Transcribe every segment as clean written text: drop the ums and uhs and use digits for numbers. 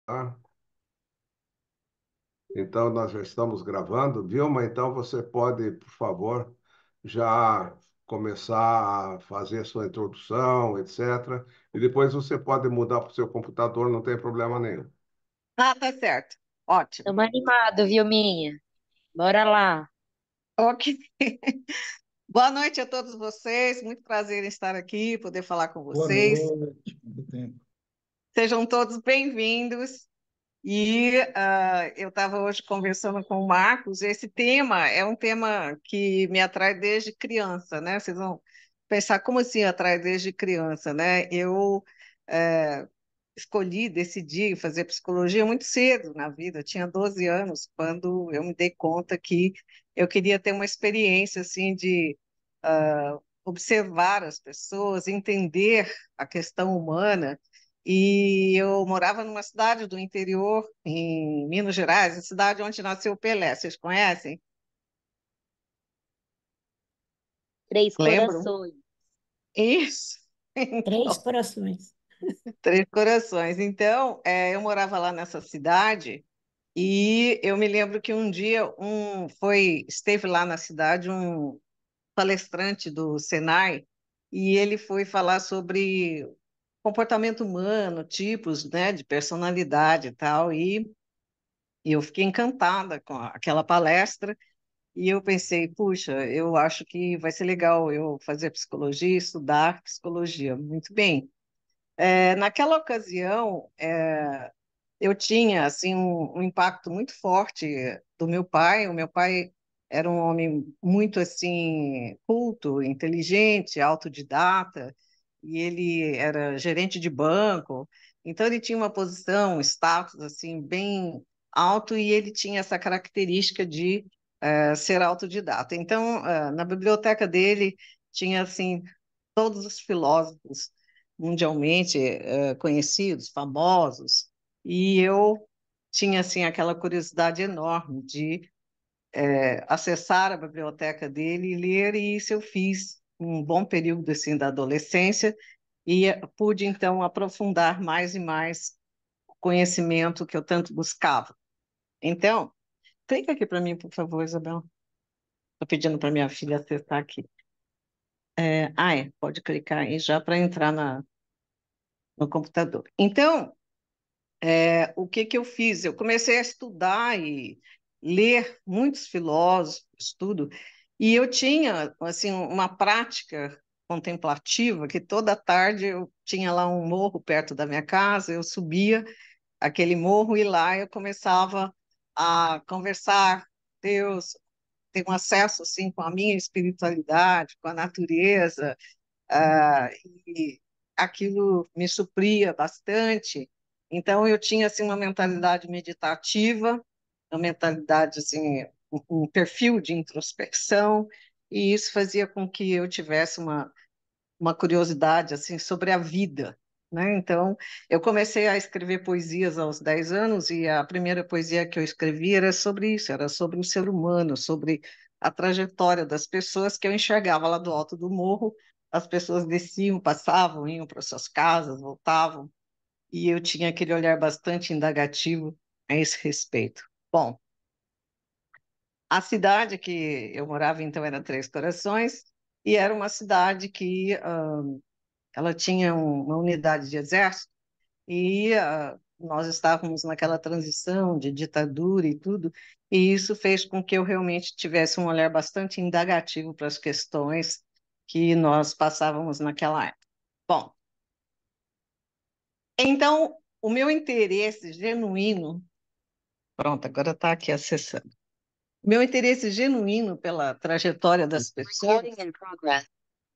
Tá? Então, nós já estamos gravando. Vilma, então você pode, por favor, já começar a fazer a sua introdução, etc. E depois você pode mudar para o seu computador, não tem problema nenhum. Ah, tá certo. Ótimo. Estamos animados, viu, minha? Bora lá. Ok. Boa noite a todos vocês. Muito prazer em estar aqui, poder falar com Boa vocês. noite, quanto tempo. Sejam todos bem-vindos. Eu estava hoje conversando com o Marcos. Esse tema é um tema que me atrai desde criança, né? Vocês vão pensar como assim atrai desde criança, né? Eu decidi fazer psicologia muito cedo na vida. Eu tinha 12 anos quando eu me dei conta que eu queria ter uma experiência assim de observar as pessoas, entender a questão humana. E eu morava numa cidade do interior, em Minas Gerais, a cidade onde nasceu o Pelé. Vocês conhecem? Três Lembram? corações. Isso. Três corações. Três Corações. Então, eu morava lá nessa cidade e eu me lembro que um dia esteve lá na cidade um palestrante do Senai e ele foi falar sobre comportamento humano, tipos, né, de personalidade e tal, e eu fiquei encantada com aquela palestra e eu pensei, puxa, eu acho que vai ser legal eu fazer psicologia, estudar psicologia. Muito bem. Naquela ocasião, eu tinha assim um impacto muito forte do meu pai. O meu pai era um homem muito assim culto, inteligente, autodidata, e ele era gerente de banco. Então ele tinha uma posição, um status assim bem alto e ele tinha essa característica de ser autodidata. Então, na biblioteca dele tinha assim todos os filósofos mundialmente conhecidos, famosos, e eu tinha assim aquela curiosidade enorme de acessar a biblioteca dele e ler, e isso eu fiz um bom período assim da adolescência e pude então aprofundar mais e mais o conhecimento que eu tanto buscava. Então, clica aqui para mim, por favor, Isabel. Estou pedindo para minha filha acessar aqui. Pode clicar aí já para entrar no computador. Então, o que que eu fiz? Eu comecei a estudar e ler muitos filósofos, tudo, e eu tinha assim uma prática contemplativa que toda tarde eu tinha lá um morro perto da minha casa, eu subia aquele morro e lá eu começava a conversar com Deus, ter um acesso assim com a minha espiritualidade, com a natureza, ah, e aquilo me supria bastante. Então eu tinha assim uma mentalidade meditativa, uma mentalidade assim, um perfil de introspecção, e isso fazia com que eu tivesse uma curiosidade assim sobre a vida, né? Então, eu comecei a escrever poesias aos 10 anos e a primeira poesia que eu escrevi era sobre isso, era sobre o ser humano, sobre a trajetória das pessoas que eu enxergava lá do alto do morro. As pessoas desciam, passavam, iam para suas casas, voltavam, e eu tinha aquele olhar bastante indagativo a esse respeito. Bom, a cidade que eu morava então era Três Corações, e era uma cidade que ela tinha uma unidade de exército e nós estávamos naquela transição de ditadura e tudo, e isso fez com que eu realmente tivesse um olhar bastante indagativo para as questões que nós passávamos naquela época. Bom, então o meu interesse genuíno, pronto, agora está aqui acessando. O meu interesse genuíno pela trajetória das pessoas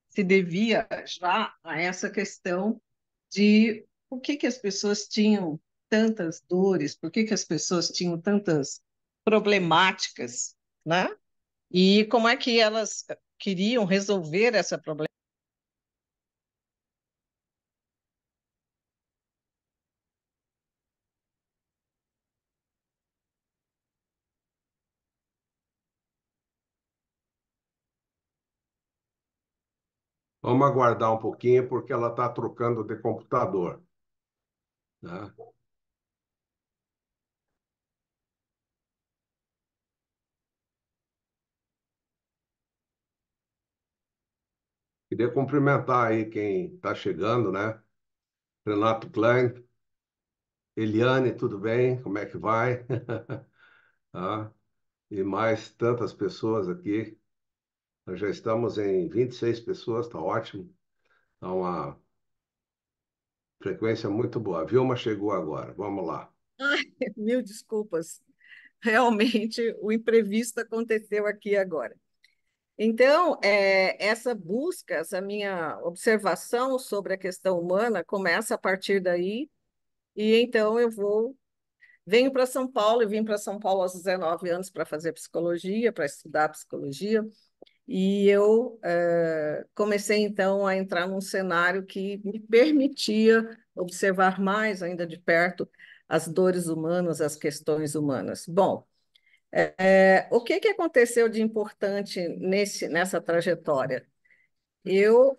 se devia já a essa questão de por que que as pessoas tinham tantas dores, por que que as pessoas tinham tantas problemáticas, né? E como é que elas queriam resolver essa problemática. Vamos aguardar um pouquinho, porque ela está trocando de computador. Né? Queria cumprimentar aí quem está chegando, né? Renato Klein, Eliane, tudo bem? Como é que vai? Ah, e mais tantas pessoas aqui. Nós já estamos em 26 pessoas, está ótimo. Está uma frequência muito boa. A Vilma chegou agora. Vamos lá. Mil desculpas. Realmente, o imprevisto aconteceu aqui agora. Então, essa busca, essa minha observação sobre a questão humana começa a partir daí, e então venho para São Paulo, eu vim para São Paulo aos 19 anos para fazer psicologia, para estudar psicologia, e eu comecei então a entrar num cenário que me permitia observar mais ainda de perto as dores humanas, as questões humanas. Bom, o que que aconteceu de importante nessa trajetória?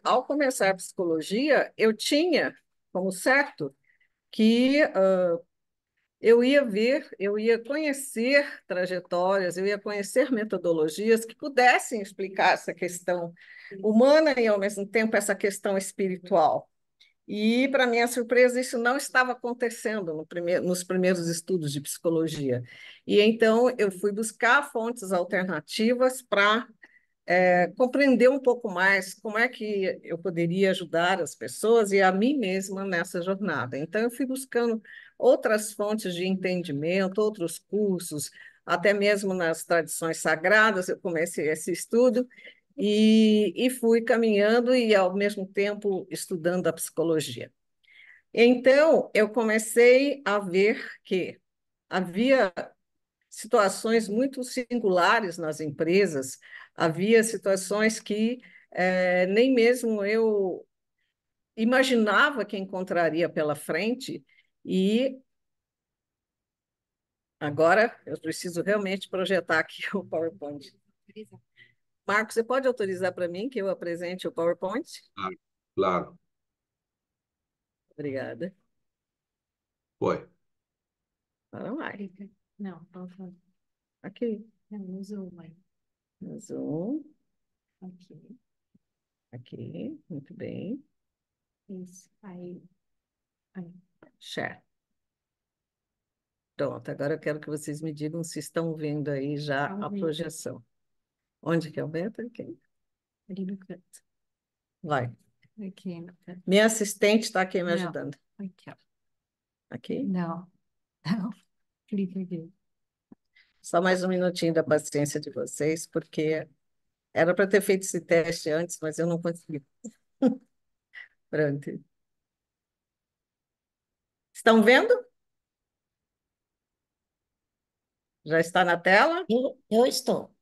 Ao começar a psicologia, eu tinha como certo que eu ia conhecer trajetórias, eu ia conhecer metodologias que pudessem explicar essa questão humana e, ao mesmo tempo, essa questão espiritual. E, para minha surpresa, isso não estava acontecendo nos primeiros estudos de psicologia. E então eu fui buscar fontes alternativas para compreender um pouco mais como é que eu poderia ajudar as pessoas e a mim mesma nessa jornada. Então, eu fui buscando outras fontes de entendimento, outros cursos, até mesmo nas tradições sagradas, eu comecei esse estudo e fui caminhando e, ao mesmo tempo, estudando a psicologia. Então, eu comecei a ver que havia situações muito singulares nas empresas, havia situações que nem mesmo eu imaginava que encontraria pela frente, e agora eu preciso realmente projetar aqui o PowerPoint. Marcos, você pode autorizar para mim que eu apresente o PowerPoint? Claro. Claro. Obrigada. Foi. Para lá. Não, por favor. Aqui. Não, no Zoom, mãe. No Zoom. Aqui. Aqui. Muito bem. Isso. Aí. Share. Pronto, agora eu quero que vocês me digam se estão vendo aí já a projeção. Onde que é o beta? Aqui. Ali no canto. Vai. Aqui no canto. Minha assistente está aqui me Não. ajudando. Aqui, ó. Aqui. Não. Não. Clica aqui. Só mais um minutinho da paciência de vocês, porque era para ter feito esse teste antes, mas eu não consegui. Pronto. Estão vendo? Já está na tela? Eu estou.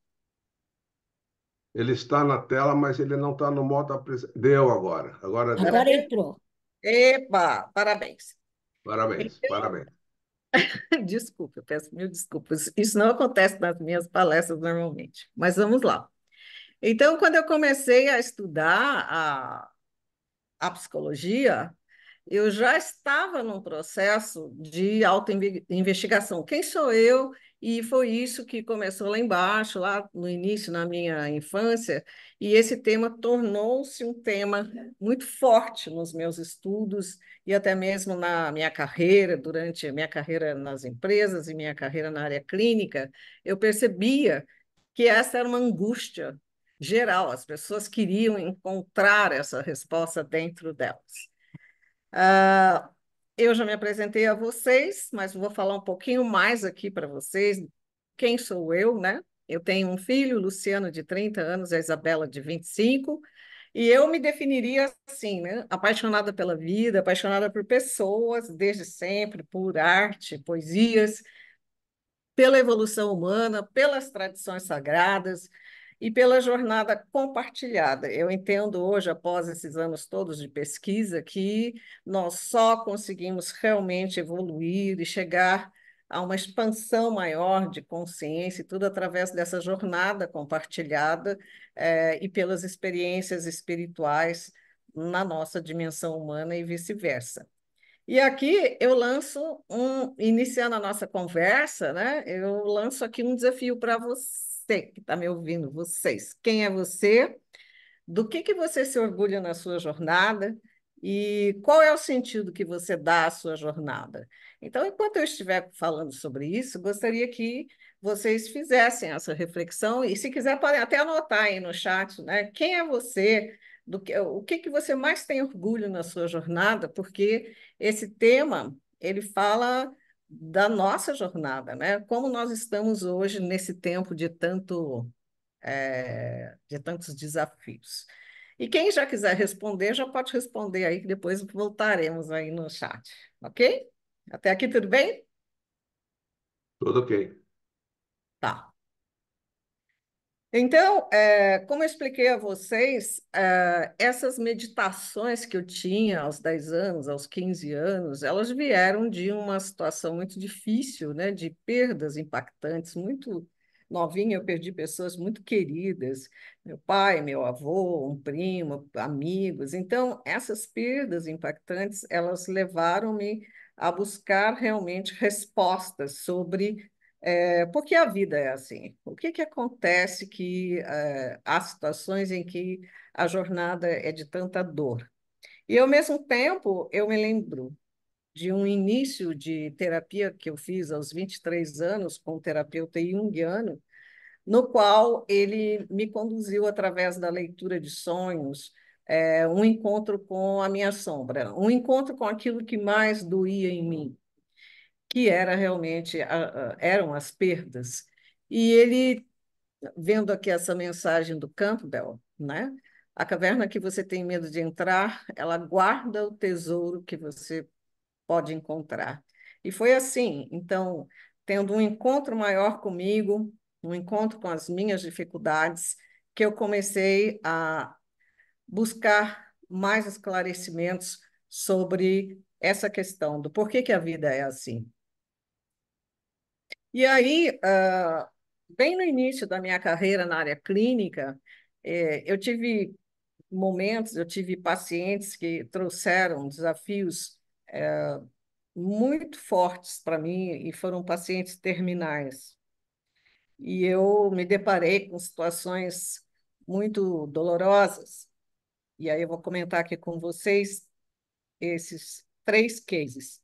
Ele está na tela, mas ele não está no modo apresentação. Deu agora. Agora deu. Agora entrou. Epa, parabéns. Parabéns, parabéns. Desculpa, eu peço mil desculpas. Isso não acontece nas minhas palestras normalmente, mas vamos lá. Então, quando eu comecei a estudar a psicologia, eu já estava num processo de autoinvestigação. Quem sou eu? E foi isso que começou lá embaixo, lá no início, na minha infância, e esse tema tornou-se um tema muito forte nos meus estudos e até mesmo na minha carreira, durante a minha carreira nas empresas e minha carreira na área clínica, eu percebia que essa era uma angústia geral, as pessoas queriam encontrar essa resposta dentro delas. Eu já me apresentei a vocês, mas vou falar um pouquinho mais aqui para vocês. Quem sou eu, né? Eu tenho um filho, Luciano, de 30 anos, a Isabela, de 25, e eu me definiria assim, né? Apaixonada pela vida, apaixonada por pessoas, desde sempre, por arte, poesias, pela evolução humana, pelas tradições sagradas e pela jornada compartilhada. Eu entendo hoje, após esses anos todos de pesquisa, que nós só conseguimos realmente evoluir e chegar a uma expansão maior de consciência, e tudo através dessa jornada compartilhada e pelas experiências espirituais na nossa dimensão humana e vice-versa. E aqui eu lanço iniciando a nossa conversa, né? Eu lanço aqui um desafio para você que está me ouvindo, vocês. Quem é você? do que você se orgulha na sua jornada e qual é o sentido que você dá à sua jornada. Então, enquanto eu estiver falando sobre isso, gostaria que vocês fizessem essa reflexão e, se quiser, podem até anotar aí no chat, né? Quem é você? O que você mais tem orgulho na sua jornada? Porque esse tema, ele fala da nossa jornada, né? Como nós estamos hoje nesse tempo de tantos desafios. E quem já quiser responder, já pode responder aí, que depois voltaremos aí no chat, ok? Até aqui tudo bem? Tudo ok. Tá. Então, como eu expliquei a vocês, essas meditações que eu tinha aos 10 anos, aos 15 anos, elas vieram de uma situação muito difícil, né, de perdas impactantes. Muito novinha, eu perdi pessoas muito queridas, meu pai, meu avô, um primo, amigos. Então, essas perdas impactantes, elas levaram-me a buscar realmente respostas sobre por que a vida é assim? O que que acontece que há situações em que a jornada é de tanta dor? E, ao mesmo tempo, eu me lembro de um início de terapia que eu fiz aos 23 anos com um terapeuta junguiano, no qual ele me conduziu através da leitura de sonhos, um encontro com a minha sombra, um encontro com aquilo que mais doía em mim, que era realmente eram as perdas. E ele, vendo aqui essa mensagem do Campbell, né? A caverna que você tem medo de entrar, ela guarda o tesouro que você pode encontrar. E foi assim, então, tendo um encontro maior comigo, um encontro com as minhas dificuldades, que eu comecei a buscar mais esclarecimentos sobre essa questão do porquê que a vida é assim. E aí, bem no início da minha carreira na área clínica, eu tive momentos, eu tive pacientes que trouxeram desafios muito fortes para mim e foram pacientes terminais. E eu me deparei com situações muito dolorosas. E aí eu vou comentar aqui com vocês esses 3 cases.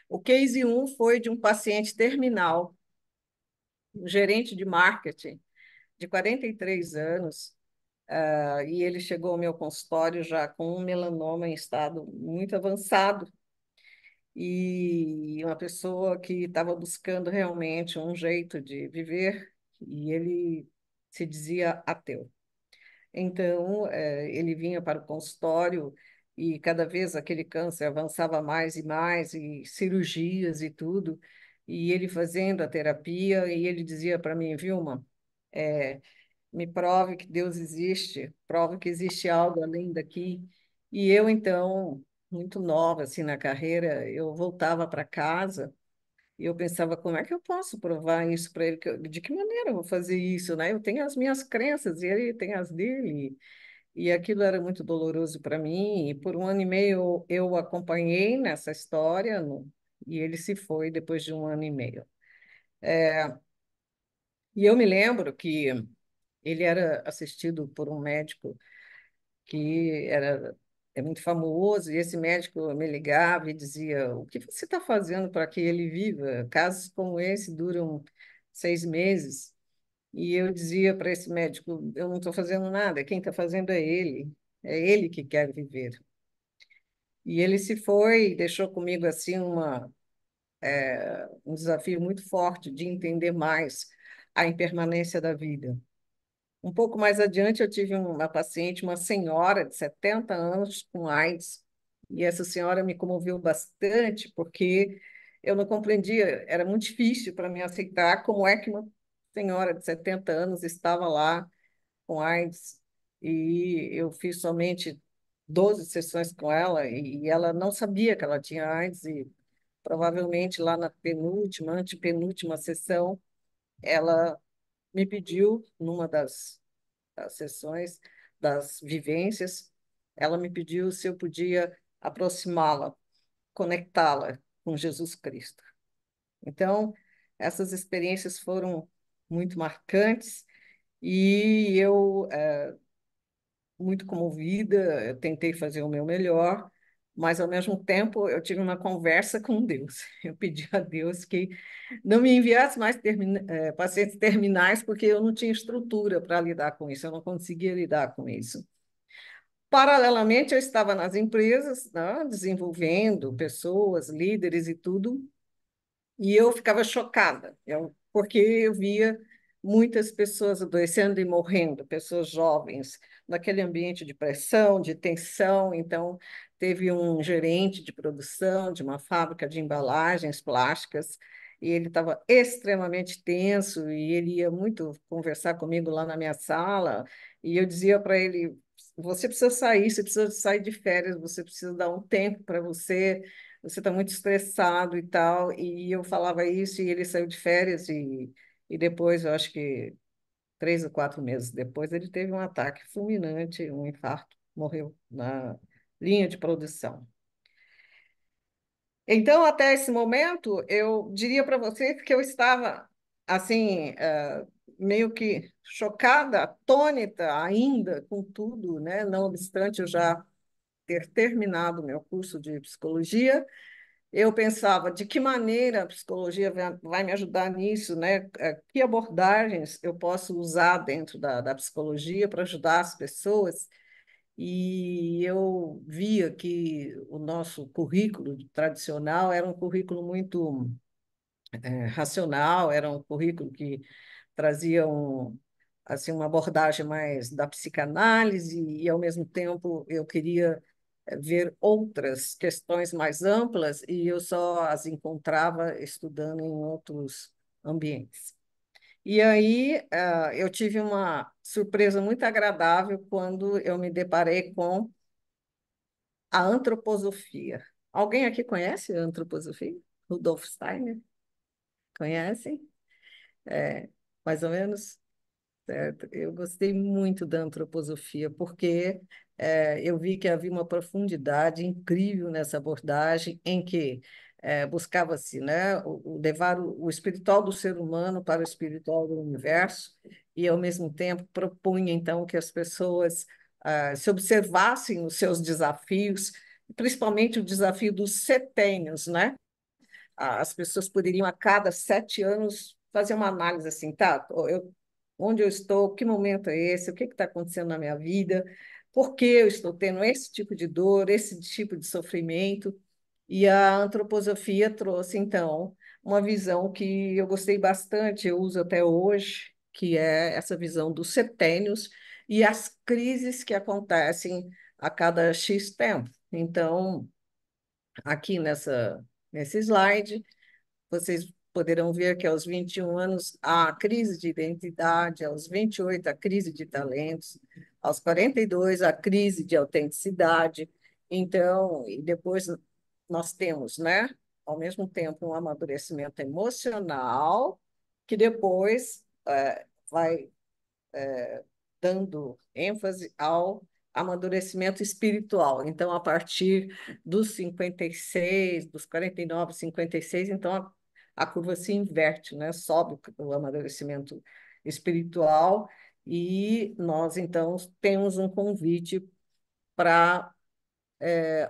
O case 1 foi de um paciente terminal, um gerente de marketing, de 43 anos, e ele chegou ao meu consultório já com um melanoma em estado muito avançado, e uma pessoa que estava buscando realmente um jeito de viver, e ele se dizia ateu. Então, ele vinha para o consultório e cada vez aquele câncer avançava mais e mais, e cirurgias e tudo, e ele fazendo a terapia, e ele dizia para mim, Vilma, me prove que Deus existe, prove que existe algo além daqui. E eu, então, muito nova assim na carreira, eu voltava para casa e eu pensava, como é que eu posso provar isso para ele? De que maneira eu vou fazer isso, né? Eu tenho as minhas crenças e ele tem as dele. E aquilo era muito doloroso para mim. E por 1 ano e meio eu o acompanhei nessa história, e ele se foi depois de 1 ano e meio. E eu me lembro que ele era assistido por um médico que é muito famoso, e esse médico me ligava e dizia: o que você está fazendo para que ele viva? Casos como esse duram 6 meses. E eu dizia para esse médico: eu não estou fazendo nada, quem está fazendo é ele que quer viver. E ele se foi e deixou comigo assim um desafio muito forte de entender mais a impermanência da vida. Um pouco mais adiante, eu tive uma paciente, uma senhora de 70 anos com AIDS, e essa senhora me comoveu bastante, porque eu não compreendia, era muito difícil para mim aceitar como é que uma senhora de 70 anos estava lá com AIDS, e eu fiz somente 12 sessões com ela, e ela não sabia que ela tinha AIDS, e provavelmente lá na penúltima, antepenúltima sessão, ela me pediu, numa das sessões, das vivências, ela me pediu se eu podia aproximá-la, conectá-la com Jesus Cristo. Então, essas experiências foram muito marcantes e eu muito comovida, eu tentei fazer o meu melhor, mas ao mesmo tempo eu tive uma conversa com Deus. Eu pedi a Deus que não me enviasse mais pacientes terminais, porque eu não tinha estrutura para lidar com isso, eu não conseguia lidar com isso. Paralelamente, eu estava nas empresas, né, desenvolvendo pessoas, líderes e tudo, e eu ficava chocada, porque eu via muitas pessoas adoecendo e morrendo, pessoas jovens, naquele ambiente de pressão, de tensão. Então, teve um gerente de produção de uma fábrica de embalagens plásticas, e ele estava extremamente tenso, e ele ia muito conversar comigo lá na minha sala, e eu dizia para ele: você precisa sair, você precisa sair de férias, você precisa dar um tempo para você está muito estressado e tal. E eu falava isso e ele saiu de férias e depois, eu acho que 3 ou 4 meses depois, ele teve um ataque fulminante, um infarto, morreu na linha de produção. Então, até esse momento, eu diria para vocês que eu estava, assim, meio que chocada, atônita ainda com tudo, né? Não obstante eu já ter terminado meu curso de psicologia, eu pensava de que maneira a psicologia vai me ajudar nisso, né? Que abordagens eu posso usar dentro da psicologia para ajudar as pessoas. E eu via que o nosso currículo tradicional era um currículo muito racional, era um currículo que trazia assim, uma abordagem mais da psicanálise, e, ao mesmo tempo, eu queria ver outras questões mais amplas, e eu só as encontrava estudando em outros ambientes. E aí, eu tive uma surpresa muito agradável quando eu me deparei com a antroposofia. Alguém aqui conhece a antroposofia? Rudolf Steiner? Conhecem? É, mais ou menos? Certo. Eu gostei muito da antroposofia, porque eu vi que havia uma profundidade incrível nessa abordagem, em que buscava-se, né, levar o espiritual do ser humano para o espiritual do universo, e, ao mesmo tempo, propunha, então, que as pessoas se observassem os seus desafios, principalmente o desafio dos setênios, né? As pessoas poderiam, a cada 7 anos, fazer uma análise assim, tá? Onde eu estou, que momento é esse, o que está acontecendo na minha vida, por que eu estou tendo esse tipo de dor, esse tipo de sofrimento. E a antroposofia trouxe, então, uma visão que eu gostei bastante, eu uso até hoje, que é essa visão dos setênios e as crises que acontecem a cada X tempo. Então, aqui nesse slide, vocês poderão ver que aos 21 anos há a crise de identidade, aos 28 a crise de talentos, aos 42 a crise de autenticidade. Então, e depois nós temos, né, ao mesmo tempo, um amadurecimento emocional, que depois vai dando ênfase ao amadurecimento espiritual. Então, a partir dos 56, dos 49, 56, então a curva se inverte, né? Sobe o amadurecimento espiritual, e nós, então, temos um convite para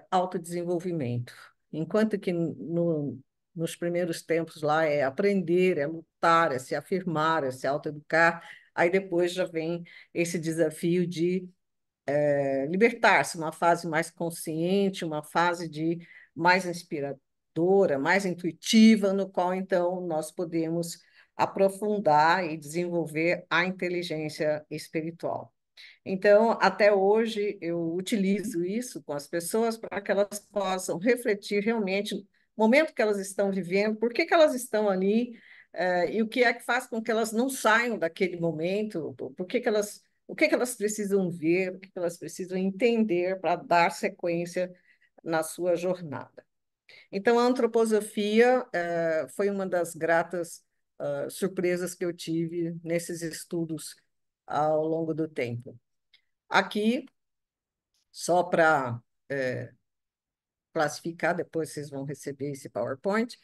autodesenvolvimento. Enquanto que nos primeiros tempos lá é aprender, é lutar, é se afirmar, é se autoeducar, aí depois já vem esse desafio de libertar-se, uma fase mais consciente, uma fase de mais inspiradora, mais intuitiva, no qual então nós podemos aprofundar e desenvolver a inteligência espiritual. Então, até hoje, eu utilizo isso com as pessoas para que elas possam refletir realmente no momento que elas estão vivendo, por que elas estão ali, e o que é que faz com que elas não saiam daquele momento, o que elas precisam ver, o que elas precisam entender para dar sequência na sua jornada. Então, a antroposofia foi uma das gratas surpresas que eu tive nesses estudos ao longo do tempo. Aqui, só para classificar, depois vocês vão receber esse PowerPoint,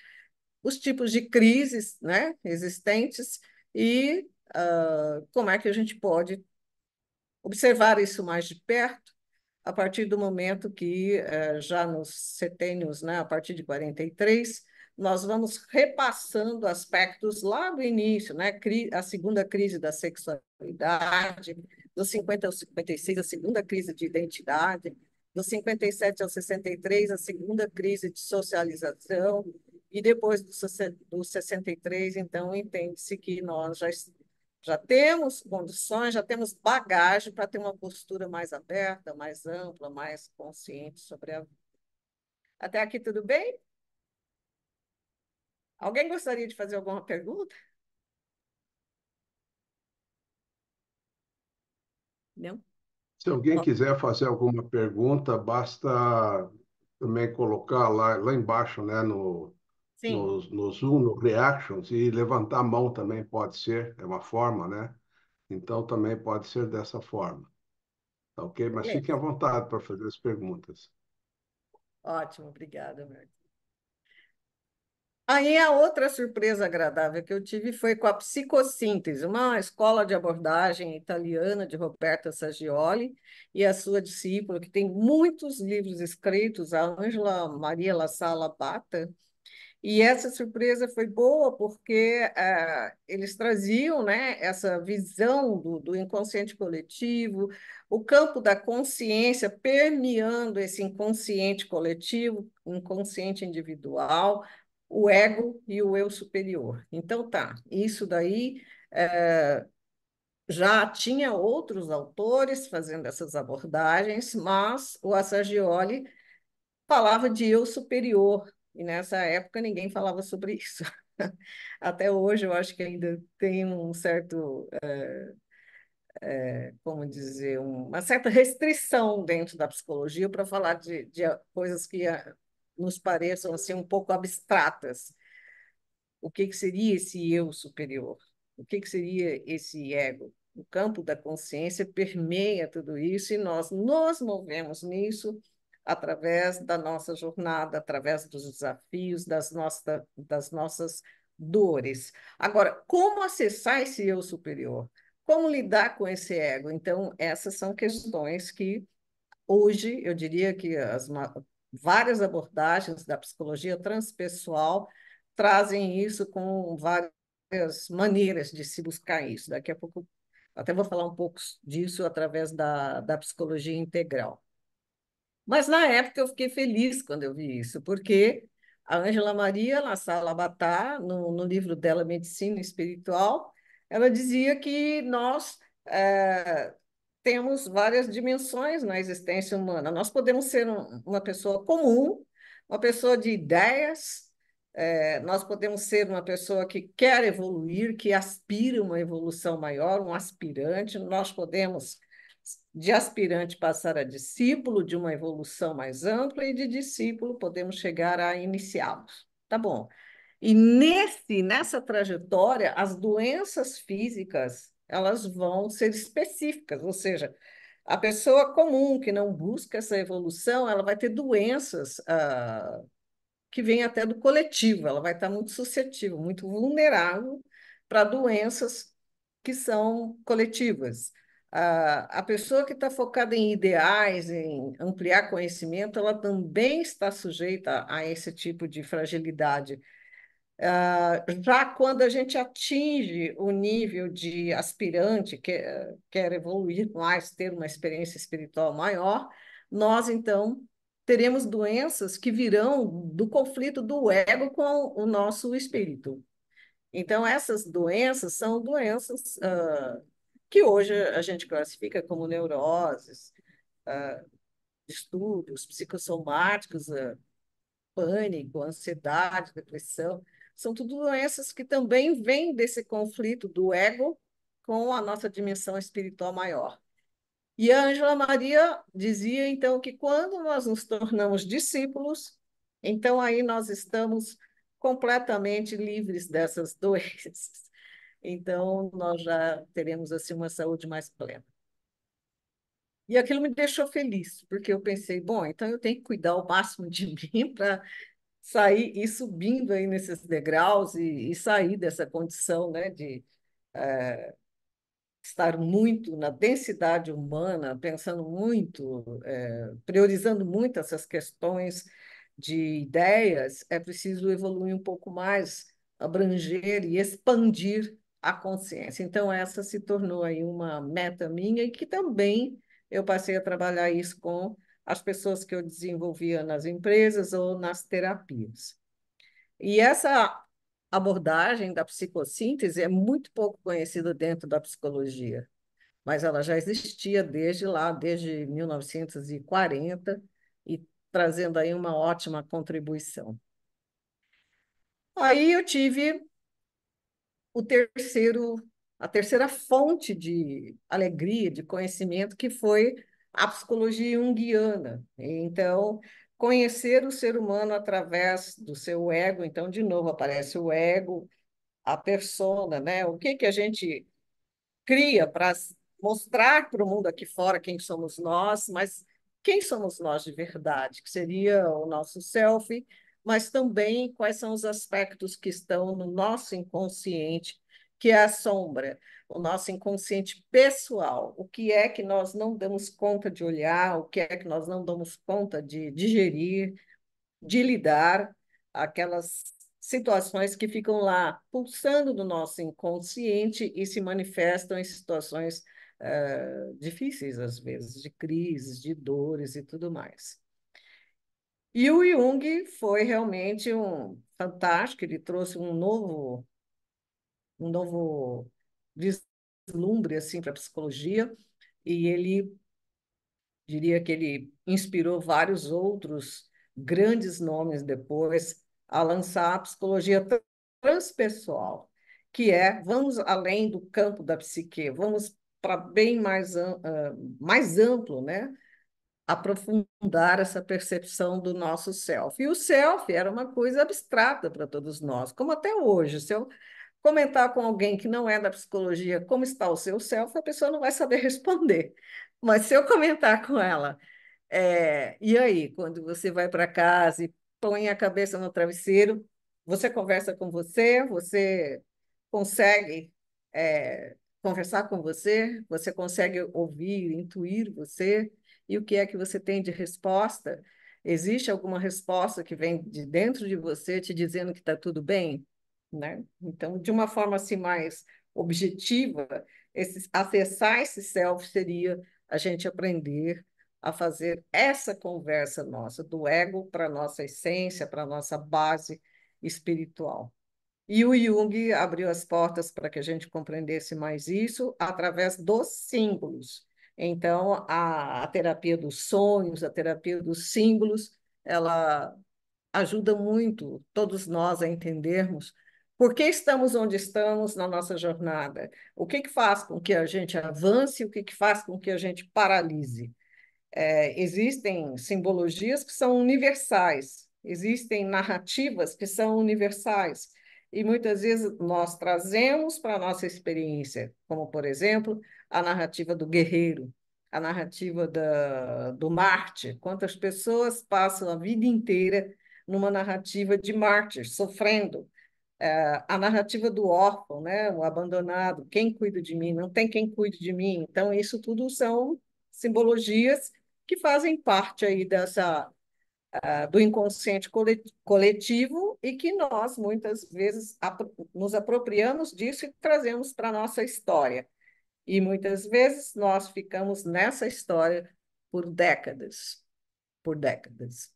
os tipos de crises, né, existentes, e como é que a gente pode observar isso mais de perto a partir do momento que, já nos setênios, né, a partir de 43, nós vamos repassando aspectos lá do início, né, a segunda crise da sexualidade, dos 50 aos 56, a segunda crise de identidade, dos 57 aos 63, a segunda crise de socialização, e depois do 63, então, entende-se que nós já temos condições, já temos bagagem para ter uma postura mais aberta, mais ampla, mais consciente sobre a vida. Até aqui tudo bem? Alguém gostaria de fazer alguma pergunta? Não? Se alguém Ó, quiser fazer alguma pergunta, basta também colocar lá embaixo, né, sim, no Zoom, no Reactions, e levantar a mão também pode ser, é uma forma, né? Então também pode ser dessa forma, tá ok? Mas fiquem à beleza. vontade para fazer as perguntas. Ótimo, obrigada, Marta. Aí a outra surpresa agradável que eu tive foi com a Psicossíntese, uma escola de abordagem italiana de Roberta Saggioli e a sua discípula, que tem muitos livros escritos, a Ângela Maria La Sala Bata. E essa surpresa foi boa porque eles traziam, né, essa visão do inconsciente coletivo, o campo da consciência permeando esse inconsciente coletivo, inconsciente individual, o ego e o eu superior. Então, tá, isso daí já tinha outros autores fazendo essas abordagens, mas o Assagioli falava de eu superior, e nessa época ninguém falava sobre isso. Até hoje eu acho que ainda tem um certo, como dizer, uma certa restrição dentro da psicologia para falar de coisas que nos pareçam assim, um pouco abstratas. O que seria esse eu superior? O que seria esse ego? O campo da consciência permeia tudo isso e nós nos movemos nisso através da nossa jornada, através dos desafios, das nossas dores. Agora, como acessar esse eu superior? Como lidar com esse ego? Então, essas são questões que hoje eu diria que várias abordagens da psicologia transpessoal trazem isso com várias maneiras de se buscar isso. Daqui a pouco até vou falar um pouco disso através da psicologia integral. Mas na época eu fiquei feliz quando eu vi isso, porque a Ângela Maria, na Sala Batá, no livro dela Medicina Espiritual, ela dizia que nós temos várias dimensões na existência humana. Nós podemos ser uma pessoa comum, uma pessoa de ideias, nós podemos ser uma pessoa que quer evoluir, que aspira uma evolução maior, um aspirante, nós podemos de aspirante passar a discípulo, de uma evolução mais ampla, e de discípulo podemos chegar a iniciá-los. Tá bom. E nessa trajetória, as doenças físicas, elas vão ser específicas, ou seja, a pessoa comum que não busca essa evolução, ela vai ter doenças que vêm até do coletivo, ela vai estar muito suscetível, muito vulnerável para doenças que são coletivas. A pessoa que está focada em ideais, em ampliar conhecimento, ela também está sujeita a esse tipo de fragilidade. Já quando a gente atinge o nível de aspirante, que quer evoluir mais, ter uma experiência espiritual maior, nós então teremos doenças que virão do conflito do ego com o nosso espírito. Então, essas doenças são doenças que hoje a gente classifica como neuroses, distúrbios psicossomáticos, pânico, ansiedade, depressão, são tudo doenças que também vêm desse conflito do ego com a nossa dimensão espiritual maior. E a Ângela Maria dizia, então, que quando nós nos tornamos discípulos, então aí nós estamos completamente livres dessas doenças. Então, nós já teremos assim uma saúde mais plena. E aquilo me deixou feliz, porque eu pensei, bom, então eu tenho que cuidar o máximo de mim para sair e subindo aí nesses degraus e sair dessa condição, né, de estar muito na densidade humana, pensando muito, priorizando muito essas questões de ideias, é preciso evoluir um pouco mais, abranger e expandir a consciência. Então, essa se tornou aí uma meta minha e que também eu passei a trabalhar isso com as pessoas que eu desenvolvia nas empresas ou nas terapias. E essa abordagem da psicossíntese é muito pouco conhecida dentro da psicologia, mas ela já existia desde lá, desde 1940, e trazendo aí uma ótima contribuição. Aí eu tive o terceiro, a terceira fonte de alegria, de conhecimento, que foi a psicologia junguiana. Então, conhecer o ser humano através do seu ego. Então, de novo, aparece o ego, a persona, né? O que que a gente cria para mostrar para o mundo aqui fora quem somos nós, mas quem somos nós de verdade, que seria o nosso self, mas também quais são os aspectos que estão no nosso inconsciente, que é a sombra, o nosso inconsciente pessoal, o que é que nós não damos conta de olhar, o que é que nós não damos conta de digerir, de lidar, aquelas situações que ficam lá pulsando no nosso inconsciente e se manifestam em situações difíceis, às vezes, de crises, de dores e tudo mais. E o Jung foi realmente um fantástico, ele trouxe um novo vislumbre assim, para a psicologia, e ele diria que ele inspirou vários outros grandes nomes depois a lançar a psicologia transpessoal, que é vamos além do campo da psique, vamos para bem mais amplo, né? Aprofundar essa percepção do nosso self. E o self era uma coisa abstrata para todos nós, como até hoje. Se eu comentar com alguém que não é da psicologia como está o seu self, a pessoa não vai saber responder. Mas se eu comentar com ela, e aí, quando você vai para casa e põe a cabeça no travesseiro, você conversa com você, você consegue conversar com você, você consegue ouvir, intuir você, e o que é que você tem de resposta? Existe alguma resposta que vem de dentro de você te dizendo que está tudo bem? Né? Então, de uma forma assim mais objetiva, acessar esse self seria a gente aprender a fazer essa conversa nossa, do ego para a nossa essência, para a nossa base espiritual. E o Jung abriu as portas para que a gente compreendesse mais isso através dos símbolos. Então, a terapia dos sonhos, a terapia dos símbolos, ela ajuda muito todos nós a entendermos por que estamos onde estamos na nossa jornada, o que que faz com que a gente avance, o que que faz com que a gente paralise. Existem simbologias que são universais, existem narrativas que são universais, e muitas vezes nós trazemos para a nossa experiência, como, por exemplo, a narrativa do guerreiro, a narrativa do mártir. Quantas pessoas passam a vida inteira numa narrativa de mártir, sofrendo. A narrativa do órfão, né? O abandonado, quem cuida de mim? Não tem quem cuide de mim. Então, isso tudo são simbologias que fazem parte aí do inconsciente coletivo e que nós, muitas vezes, nos apropriamos disso e trazemos para a nossa história. E muitas vezes nós ficamos nessa história por décadas, por décadas.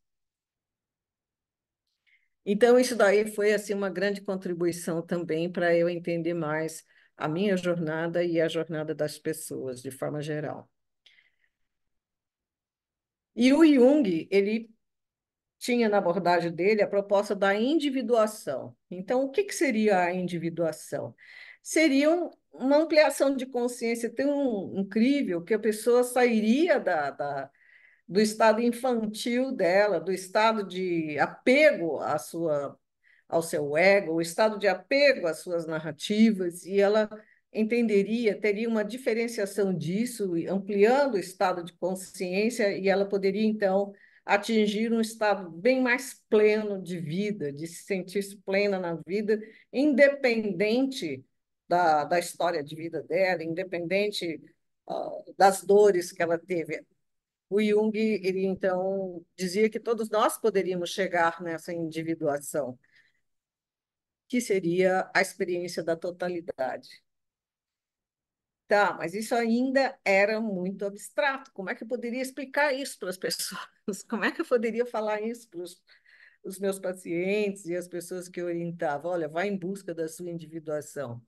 Então, isso daí foi assim, uma grande contribuição também para eu entender mais a minha jornada e a jornada das pessoas, de forma geral. E o Jung, ele tinha na abordagem dele a proposta da individuação. Então, o que que seria a individuação? Seria uma ampliação de consciência tão incrível que a pessoa sairia do estado infantil dela, do estado de apego ao seu ego, o estado de apego às suas narrativas, e ela entenderia, teria uma diferenciação disso, ampliando o estado de consciência, e ela poderia, então, atingir um estado bem mais pleno de vida, de se sentir plena na vida, independente da história de vida dela, independente das dores que ela teve. O Jung, ele então dizia que todos nós poderíamos chegar nessa individuação, que seria a experiência da totalidade. Tá, mas isso ainda era muito abstrato. Como é que eu poderia explicar isso para as pessoas? Como é que eu poderia falar isso para os meus pacientes e as pessoas que eu orientava? Olha, vá em busca da sua individuação.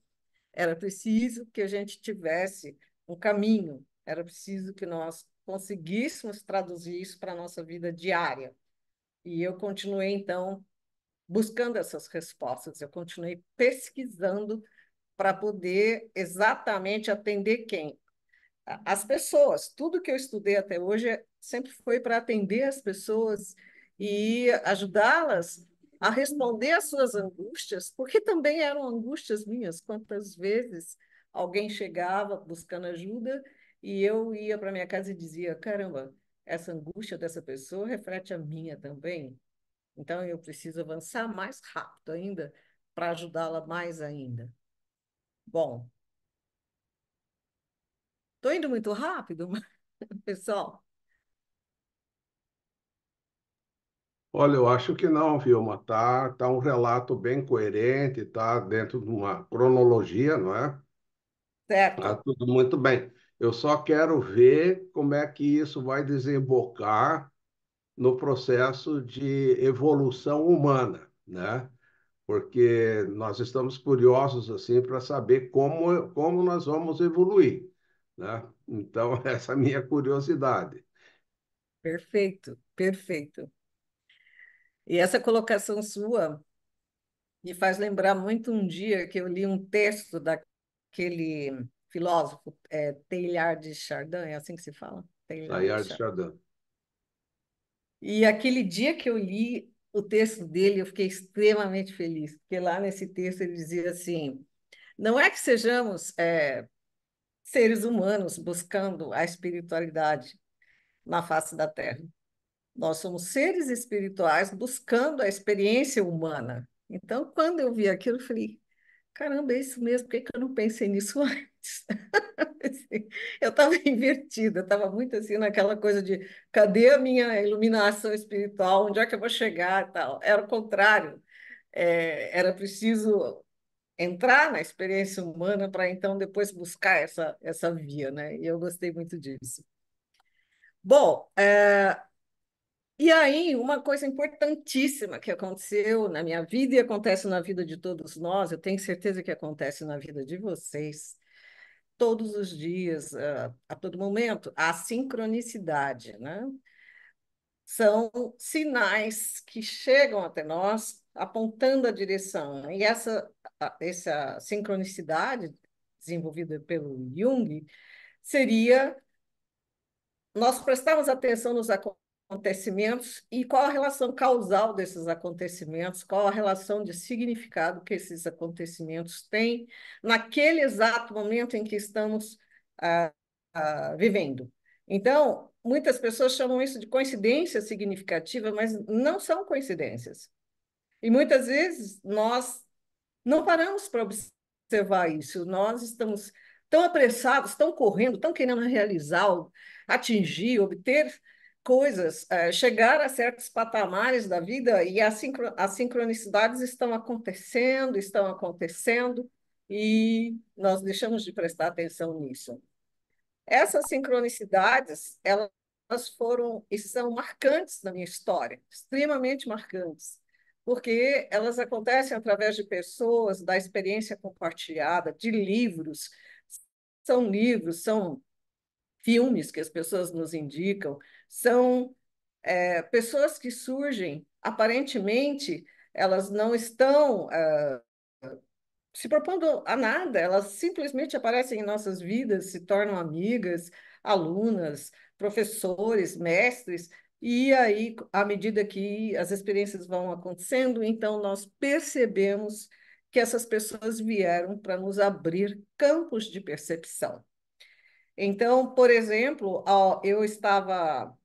Era preciso que a gente tivesse um caminho, era preciso que nós conseguíssemos traduzir isso para a nossa vida diária. E eu continuei, então, buscando essas respostas, eu continuei pesquisando para poder exatamente atender quem? As pessoas. Tudo que eu estudei até hoje sempre foi para atender as pessoas e ajudá-las a responder às suas angústias, porque também eram angústias minhas. Quantas vezes alguém chegava buscando ajuda e eu ia para minha casa e dizia: caramba, essa angústia dessa pessoa reflete a minha também. Então eu preciso avançar mais rápido ainda para ajudá-la mais ainda. Bom, estou indo muito rápido, pessoal. Olha, eu acho que não, Vilma. Tá um relato bem coerente, tá dentro de uma cronologia, não é? Tá Certo. tudo muito bem. Eu só quero ver como é que isso vai desembocar no processo de evolução humana, né? Porque nós estamos curiosos assim para saber como nós vamos evoluir, né? Então, essa é a minha curiosidade. Perfeito, perfeito. E essa colocação sua me faz lembrar muito um dia que eu li um texto daquele filósofo, Teilhard de Chardin, é assim que se fala? Teilhard de Teilhard de Chardin. Chardin. E aquele dia que eu li o texto dele, eu fiquei extremamente feliz, porque lá nesse texto ele dizia assim: não é que sejamos seres humanos buscando a espiritualidade na face da Terra. Nós somos seres espirituais buscando a experiência humana. Então, quando eu vi aquilo, eu falei: caramba, é isso mesmo, por que que eu não pensei nisso antes? Assim, eu estava invertida, eu estava muito assim naquela coisa de cadê a minha iluminação espiritual, onde é que eu vou chegar e tal. Era o contrário, era preciso entrar na experiência humana para então depois buscar essa via, né? E eu gostei muito disso. Bom, e aí, uma coisa importantíssima que aconteceu na minha vida e acontece na vida de todos nós, eu tenho certeza que acontece na vida de vocês, todos os dias, a todo momento, a sincronicidade, né? São sinais que chegam até nós apontando a direção. E essa sincronicidade, desenvolvida pelo Jung, seria nós prestamos atenção nos acontecimentos e qual a relação causal desses acontecimentos, qual a relação de significado que esses acontecimentos têm naquele exato momento em que estamos vivendo. Então, muitas pessoas chamam isso de coincidência significativa, mas não são coincidências. E muitas vezes nós não paramos para observar isso. Nós estamos tão apressados, tão correndo, tão querendo realizar, atingir, obter coisas, chegar a certos patamares da vida e as sincronicidades estão acontecendo e nós deixamos de prestar atenção nisso. Essas sincronicidades, elas foram e são marcantes na minha história, extremamente marcantes, porque elas acontecem através de pessoas, da experiência compartilhada, de livros, são filmes que as pessoas nos indicam, são pessoas que surgem, aparentemente, elas não estão se propondo a nada, elas simplesmente aparecem em nossas vidas, se tornam amigas, alunas, professores, mestres, e aí, à medida que as experiências vão acontecendo, então nós percebemos que essas pessoas vieram para nos abrir campos de percepção. Então, por exemplo, eu estava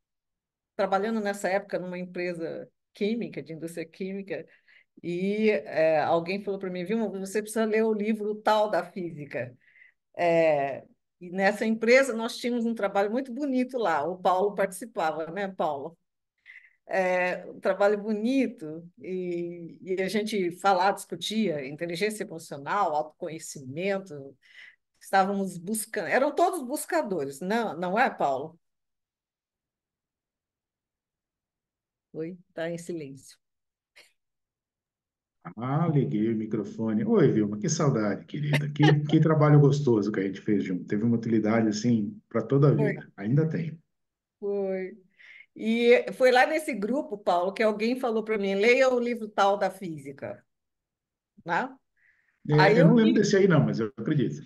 trabalhando nessa época numa empresa química, de indústria química, E alguém falou para mim, viu, você precisa ler o livro tal da física. É, e nessa empresa nós tínhamos um trabalho muito bonito lá. O Paulo participava, né, Paulo? Um trabalho bonito e a gente falava, discutia inteligência emocional, autoconhecimento. Estávamos buscando, eram todos buscadores, não, não é, Paulo? Oi, está em silêncio. Ah, liguei o microfone. Oi, Vilma, que saudade, querida. Que trabalho gostoso que a gente fez junto. Teve uma utilidade, assim, para toda a Foi, vida. Ainda tem. foi. E foi lá nesse grupo, Paulo, que alguém falou para mim, leia o livro tal da física, né? Aí Eu eu não lembro li desse aí, não, mas eu acredito.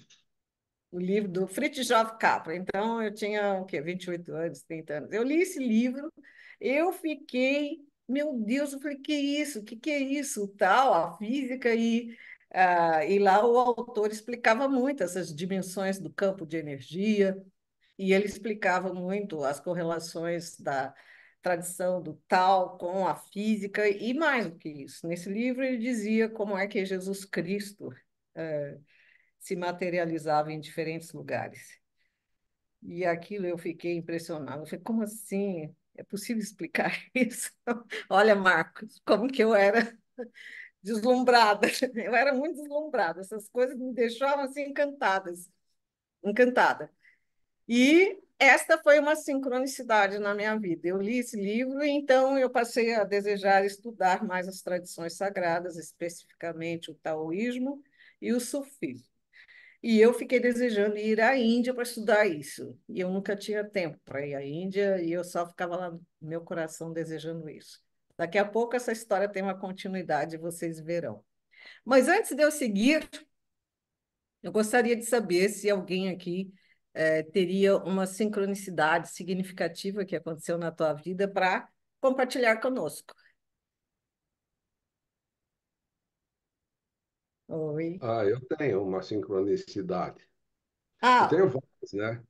o livro do Fritjof Capra. Então, eu tinha o quê? 28 anos, 30 anos. Eu li esse livro, eu fiquei, meu Deus, eu falei, que isso? Que é isso? Tal, a física, e lá o autor explicava muito essas dimensões do campo de energia, e ele explicava muito as correlações da tradição do tal com a física, e mais do que isso. Nesse livro, ele dizia como é que Jesus Cristo se materializava em diferentes lugares. E aquilo eu fiquei impressionada. Eu falei, como assim? É possível explicar isso? Olha, Marcos, como que eu era deslumbrada. Eu era muito deslumbrada. Essas coisas me deixavam assim encantadas, encantada. E esta foi uma sincronicidade na minha vida. Eu li esse livro e então eu passei a desejar estudar mais as tradições sagradas, especificamente o taoísmo e o sufismo. E eu fiquei desejando ir à Índia para estudar isso. E eu nunca tinha tempo para ir à Índia e eu só ficava lá no meu coração desejando isso. Daqui a pouco essa história tem uma continuidade, vocês verão. Mas antes de eu seguir, eu gostaria de saber se alguém aqui teria uma sincronicidade significativa que aconteceu na tua vida para compartilhar conosco. Oi. Ah, eu tenho uma sincronicidade. Eu Ah, tenho várias, né?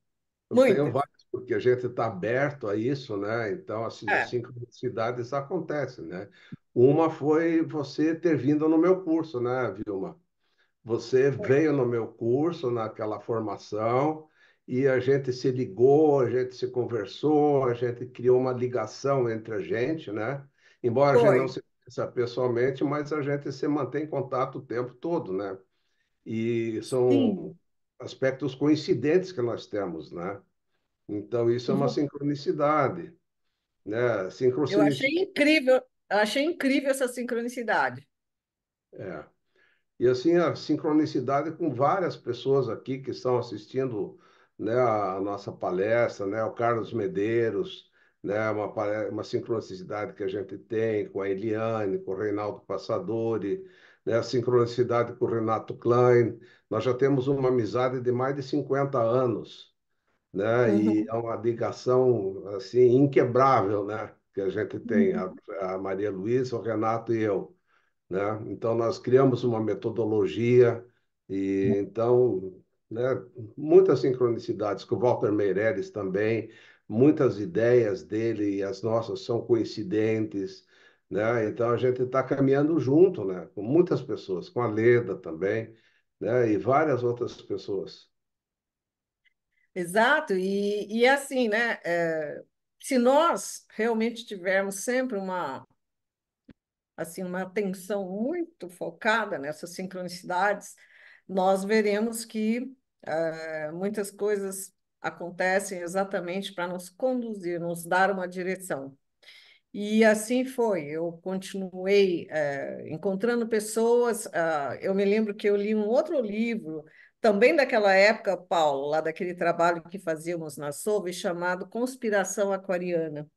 Eu tenho muitas. várias, porque a gente está aberto a isso, né? Então, assim, as É, sincronicidades acontecem, né? Uma foi você ter vindo no meu curso, né, Vilma? Você veio no meu curso, naquela formação, e a gente se ligou, a gente se conversou, a gente criou uma ligação entre a gente, né? Embora a gente não foi. se conheça pessoalmente, mas a gente se mantém em contato o tempo todo, né? E são Sim. aspectos coincidentes que nós temos, né? Então, isso é E uma vo- sincronicidade, né? Sincronicidade. eu achei incrível essa sincronicidade. É. E assim, a sincronicidade com várias pessoas aqui que estão assistindo, né, a nossa palestra, né, o Carlos Medeiros, né, uma sincronicidade que a gente tem com a Eliane, com o Reinaldo Passadori, né, a sincronicidade com o Renato Klein. Nós já temos uma amizade de mais de 50 anos, né, e Uhum, é uma ligação assim inquebrável, né, que a gente tem, uhum. a Maria Luísa, o Renato e eu, né? Então, nós criamos uma metodologia e, então, né, muitas sincronicidades com o Walter Meireles também, muitas ideias dele e as nossas são coincidentes, né? Então, a gente está caminhando junto, né, com muitas pessoas, com a Leda também, né, e várias outras pessoas. Exato, e assim, né? Se nós realmente tivermos sempre uma atenção muito focada nessas sincronicidades, nós veremos que muitas coisas acontecem exatamente para nos conduzir, nos dar uma direção. E assim foi, eu continuei encontrando pessoas. Eu me lembro que eu li um outro livro, também daquela época, Paulo, lá daquele trabalho que fazíamos na Soube, chamado Conspiração Aquariana.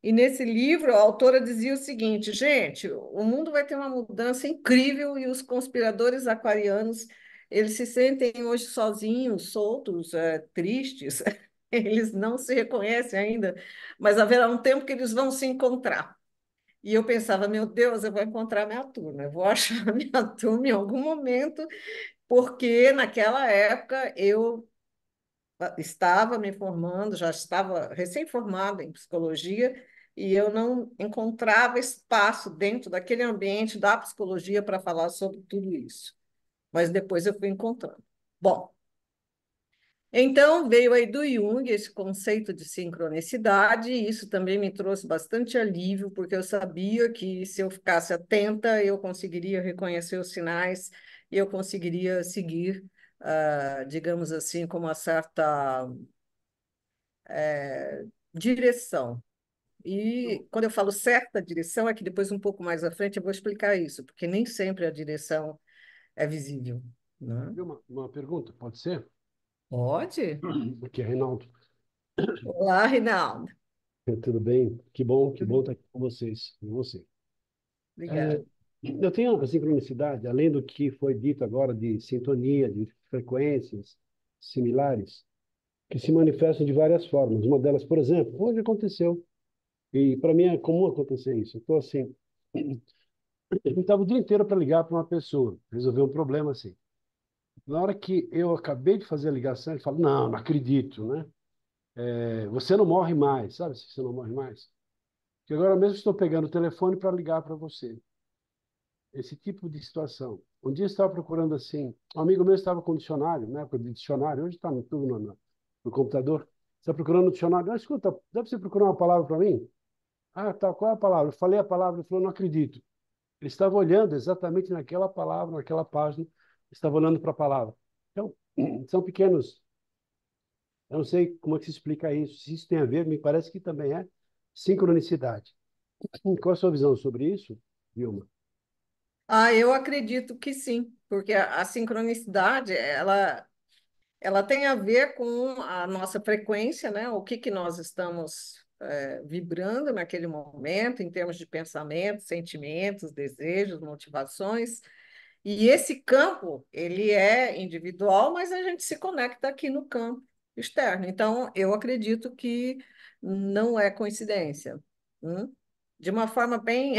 E nesse livro, a autora dizia o seguinte: gente, o mundo vai ter uma mudança incrível e os conspiradores aquarianos, eles se sentem hoje sozinhos, soltos, tristes, eles não se reconhecem ainda, mas haverá um tempo que eles vão se encontrar. E eu pensava, meu Deus, eu vou encontrar minha turma, eu vou achar minha turma em algum momento, porque naquela época eu estava me formando, já estava recém-formada em psicologia, e eu não encontrava espaço dentro daquele ambiente da psicologia para falar sobre tudo isso. Mas depois eu fui encontrando. Bom, então veio aí do Jung esse conceito de sincronicidade, e isso também me trouxe bastante alívio, porque eu sabia que se eu ficasse atenta, eu conseguiria reconhecer os sinais e eu conseguiria seguir, digamos assim, com uma certa direção. E quando eu falo certa direção, é que depois, um pouco mais à frente, eu vou explicar isso, porque nem sempre a direção é visível, né? Uma pergunta, pode ser? Pode? Aqui é Reinaldo. Olá, Rinaldo. Tudo bem? Que bom estar aqui com vocês, com você. É, Obrigada. eu tenho a sincronicidade, além do que foi dito agora de sintonia, de frequências similares, que se manifestam de várias formas. Uma delas, por exemplo, hoje aconteceu, e para mim é comum acontecer isso. Eu estou assim, eu estava o dia inteiro para ligar para uma pessoa, resolver um problema assim. Na hora que eu acabei de fazer a ligação, ele fala, não, não acredito, né? Você não morre mais, sabe se você não morre mais? Que agora mesmo estou pegando o telefone para ligar para você. Esse tipo de situação. Um dia eu estava procurando assim, um amigo meu estava com um dicionário, né, com dicionário, hoje está tudo no computador, está procurando um dicionário, ah, escuta, dá para você procurar uma palavra para mim? Ah, tá, qual é a palavra? Eu falei a palavra, ele falou, não acredito. Ele estava olhando exatamente naquela palavra, naquela página, estava olhando para a palavra. Então, são pequenos, eu não sei como é que se explica isso, se isso tem a ver, me parece que também é sincronicidade. Qual a sua visão sobre isso, Vilma? Eu acredito que sim, porque a sincronicidade, ela tem a ver com a nossa frequência, né? O que nós estamos vibrando naquele momento, em termos de pensamentos, sentimentos, desejos, motivações. E esse campo, ele é individual, mas a gente se conecta aqui no campo externo. Então, eu acredito que não é coincidência. hum? De uma forma bem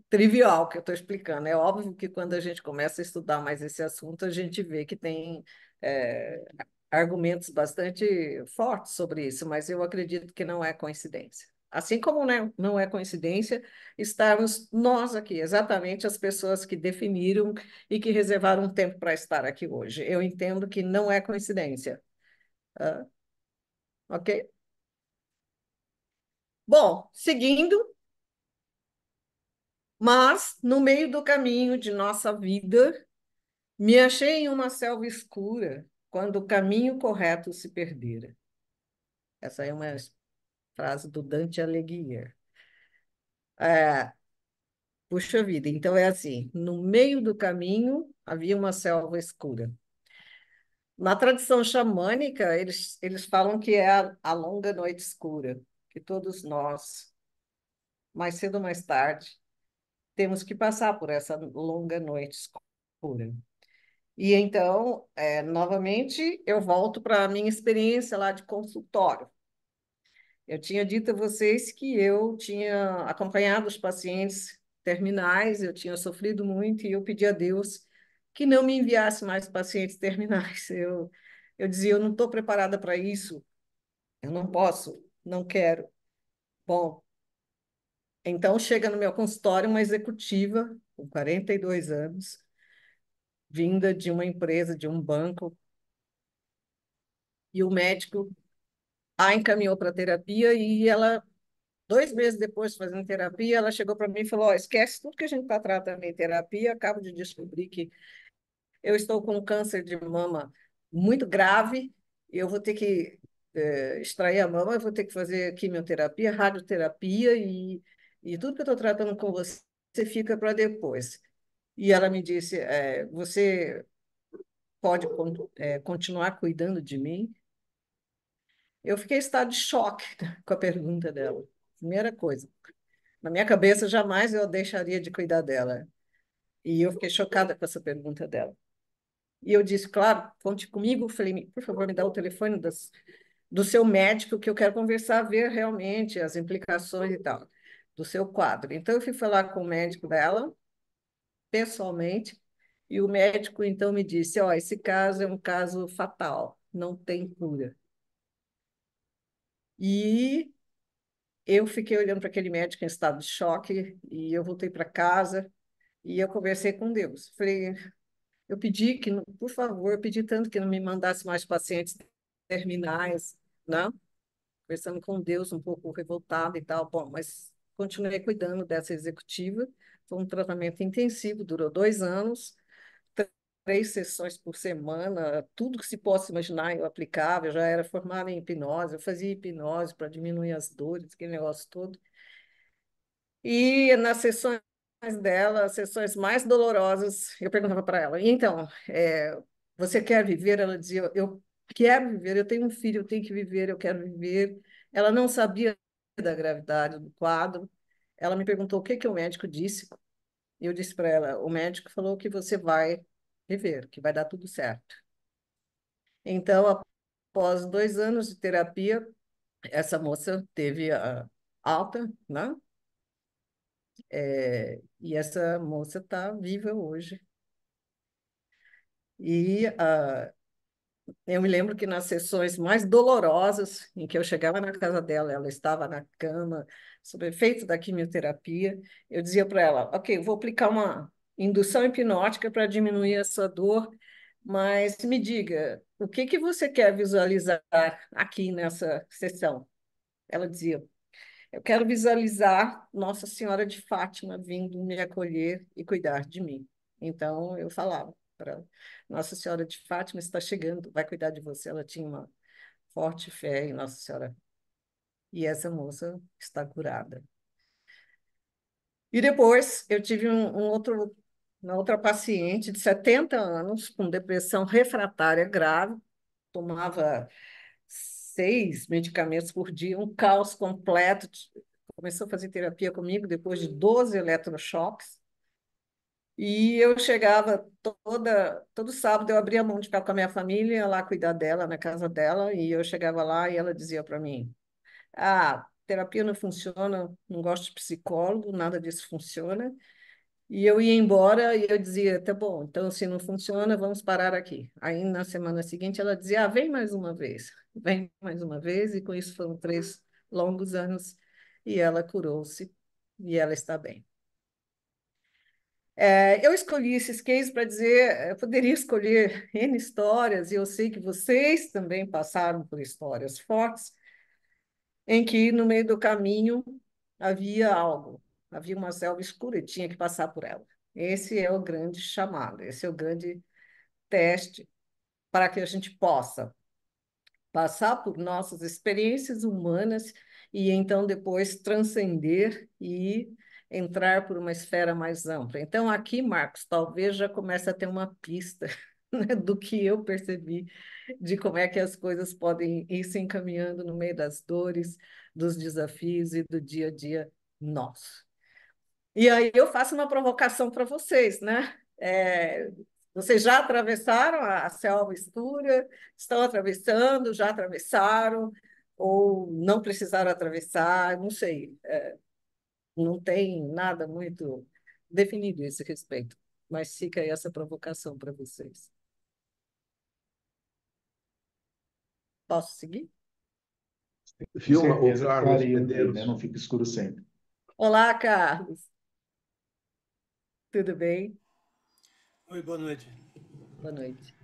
trivial que eu estou explicando. É óbvio que quando a gente começa a estudar mais esse assunto, a gente vê que tem é, argumentos bastante fortes sobre isso, mas eu acredito que não é coincidência. Assim como não é coincidência estarmos nós aqui, exatamente as pessoas que definiram e que reservaram um tempo para estar aqui hoje. Eu entendo que não é coincidência. Ok? Bom, seguindo, mas no meio do caminho de nossa vida, me achei em uma selva escura quando o caminho correto se perdera. Essa é uma frase do Dante Alighieri. É, puxa vida, então é assim: no meio do caminho havia uma selva escura. Na tradição xamânica, eles falam que é a longa noite escura, que todos nós, mais cedo ou mais tarde, temos que passar por essa longa noite escura. E então, novamente, eu volto para a minha experiência lá de consultório. Eu tinha dito a vocês que eu tinha acompanhado os pacientes terminais, eu tinha sofrido muito e eu pedi a Deus que não me enviasse mais pacientes terminais. Eu dizia, eu não estou preparada para isso, eu não posso, não quero. Bom, então chega no meu consultório uma executiva com 42 anos, vinda de uma empresa, de um banco, e o médico a encaminhou para terapia e ela, 2 meses depois de fazendo terapia, ela chegou para mim e falou: esquece tudo que a gente está tratando em terapia, acabo de descobrir que eu estou com um câncer de mama muito grave, e eu vou ter que extrair a mama, eu vou ter que fazer quimioterapia, radioterapia, e tudo que eu estou tratando com você fica para depois. E ela me disse: você pode continuar cuidando de mim? Eu fiquei em estado de choque com a pergunta dela. Primeira coisa. Na minha cabeça, jamais eu deixaria de cuidar dela. E eu fiquei chocada com essa pergunta dela. E eu disse, claro, conte comigo. Falei, por favor, me dá o telefone do seu médico, que eu quero conversar, ver realmente as implicações e tal, do seu quadro. Então, eu fui falar com o médico dela, pessoalmente, e o médico, então, me disse, esse caso é um caso fatal, não tem cura. E eu fiquei olhando para aquele médico em estado de choque e eu voltei para casa e eu conversei com Deus. Falei, eu pedi que, por favor, eu pedi tanto que não me mandasse mais pacientes terminais, né? Conversando com Deus, um pouco revoltada e tal. Bom, mas continuei cuidando dessa executiva. Foi um tratamento intensivo, durou 2 anos, 3 sessões por semana, tudo que se possa imaginar eu aplicava. Eu já era formada em hipnose, eu fazia hipnose para diminuir as dores, aquele negócio todo. E nas sessões dela, as sessões mais dolorosas, eu perguntava para ela, e então, você quer viver? Ela dizia, eu quero viver, eu tenho um filho, eu tenho que viver, eu quero viver. Ela não sabia da gravidade do quadro. Ela me perguntou o que que o médico disse. E eu disse para ela, o médico falou que você vai viver, que vai dar tudo certo. Então, após 2 anos de terapia, essa moça teve a alta, né? E essa moça está viva hoje. E eu me lembro que nas sessões mais dolorosas, em que eu chegava na casa dela, ela estava na cama, sob efeito da quimioterapia, eu dizia para ela, ok, eu vou aplicar uma indução hipnótica para diminuir a sua dor, mas me diga, o que que você quer visualizar aqui nessa sessão? Ela dizia, eu quero visualizar Nossa Senhora de Fátima vindo me acolher e cuidar de mim. Então, eu falava para ela, Nossa Senhora de Fátima está chegando, vai cuidar de você. Ela tinha uma forte fé em Nossa Senhora. E essa moça está curada. E depois, eu tive uma outra paciente de 70 anos, com depressão refratária grave, tomava 6 medicamentos por dia, um caos completo. Começou a fazer terapia comigo depois de 12 eletrochoques. E eu chegava todo sábado, eu abria mão de ficar com a minha família, ia lá cuidar dela, na casa dela, e eu chegava lá e ela dizia para mim: Ah, terapia não funciona, não gosto de psicólogo, nada disso funciona. E eu ia embora e eu dizia: Tá bom, então se não funciona, vamos parar aqui. Aí na semana seguinte ela dizia: Ah, vem mais uma vez, vem mais uma vez, e com isso foram 3 longos anos, e ela curou-se e ela está bem. Eu escolhi esses cases para dizer, eu poderia escolher N histórias, e eu sei que vocês também passaram por histórias fortes, em que no meio do caminho havia algo, havia uma selva escura e tinha que passar por ela. Esse é o grande chamado, esse é o grande teste para que a gente possa passar por nossas experiências humanas e então depois transcender e entrar por uma esfera mais ampla. Então, aqui, Marcos, talvez já comece a ter uma pista, né, do que eu percebi, de como é que as coisas podem ir se encaminhando no meio das dores, dos desafios e do dia a dia nosso. E aí eu faço uma provocação para vocês, né? Vocês já atravessaram a selva escura, estão atravessando, já atravessaram, ou não precisaram atravessar, não sei. Não tem nada muito definido a esse respeito, mas fica aí essa provocação para vocês. Posso seguir? Com Vilma, o certeza Carlos clareia ali, né? Medeiros. Não fica escuro sempre. Olá, Carlos. Tudo bem? Oi, boa noite. Boa noite.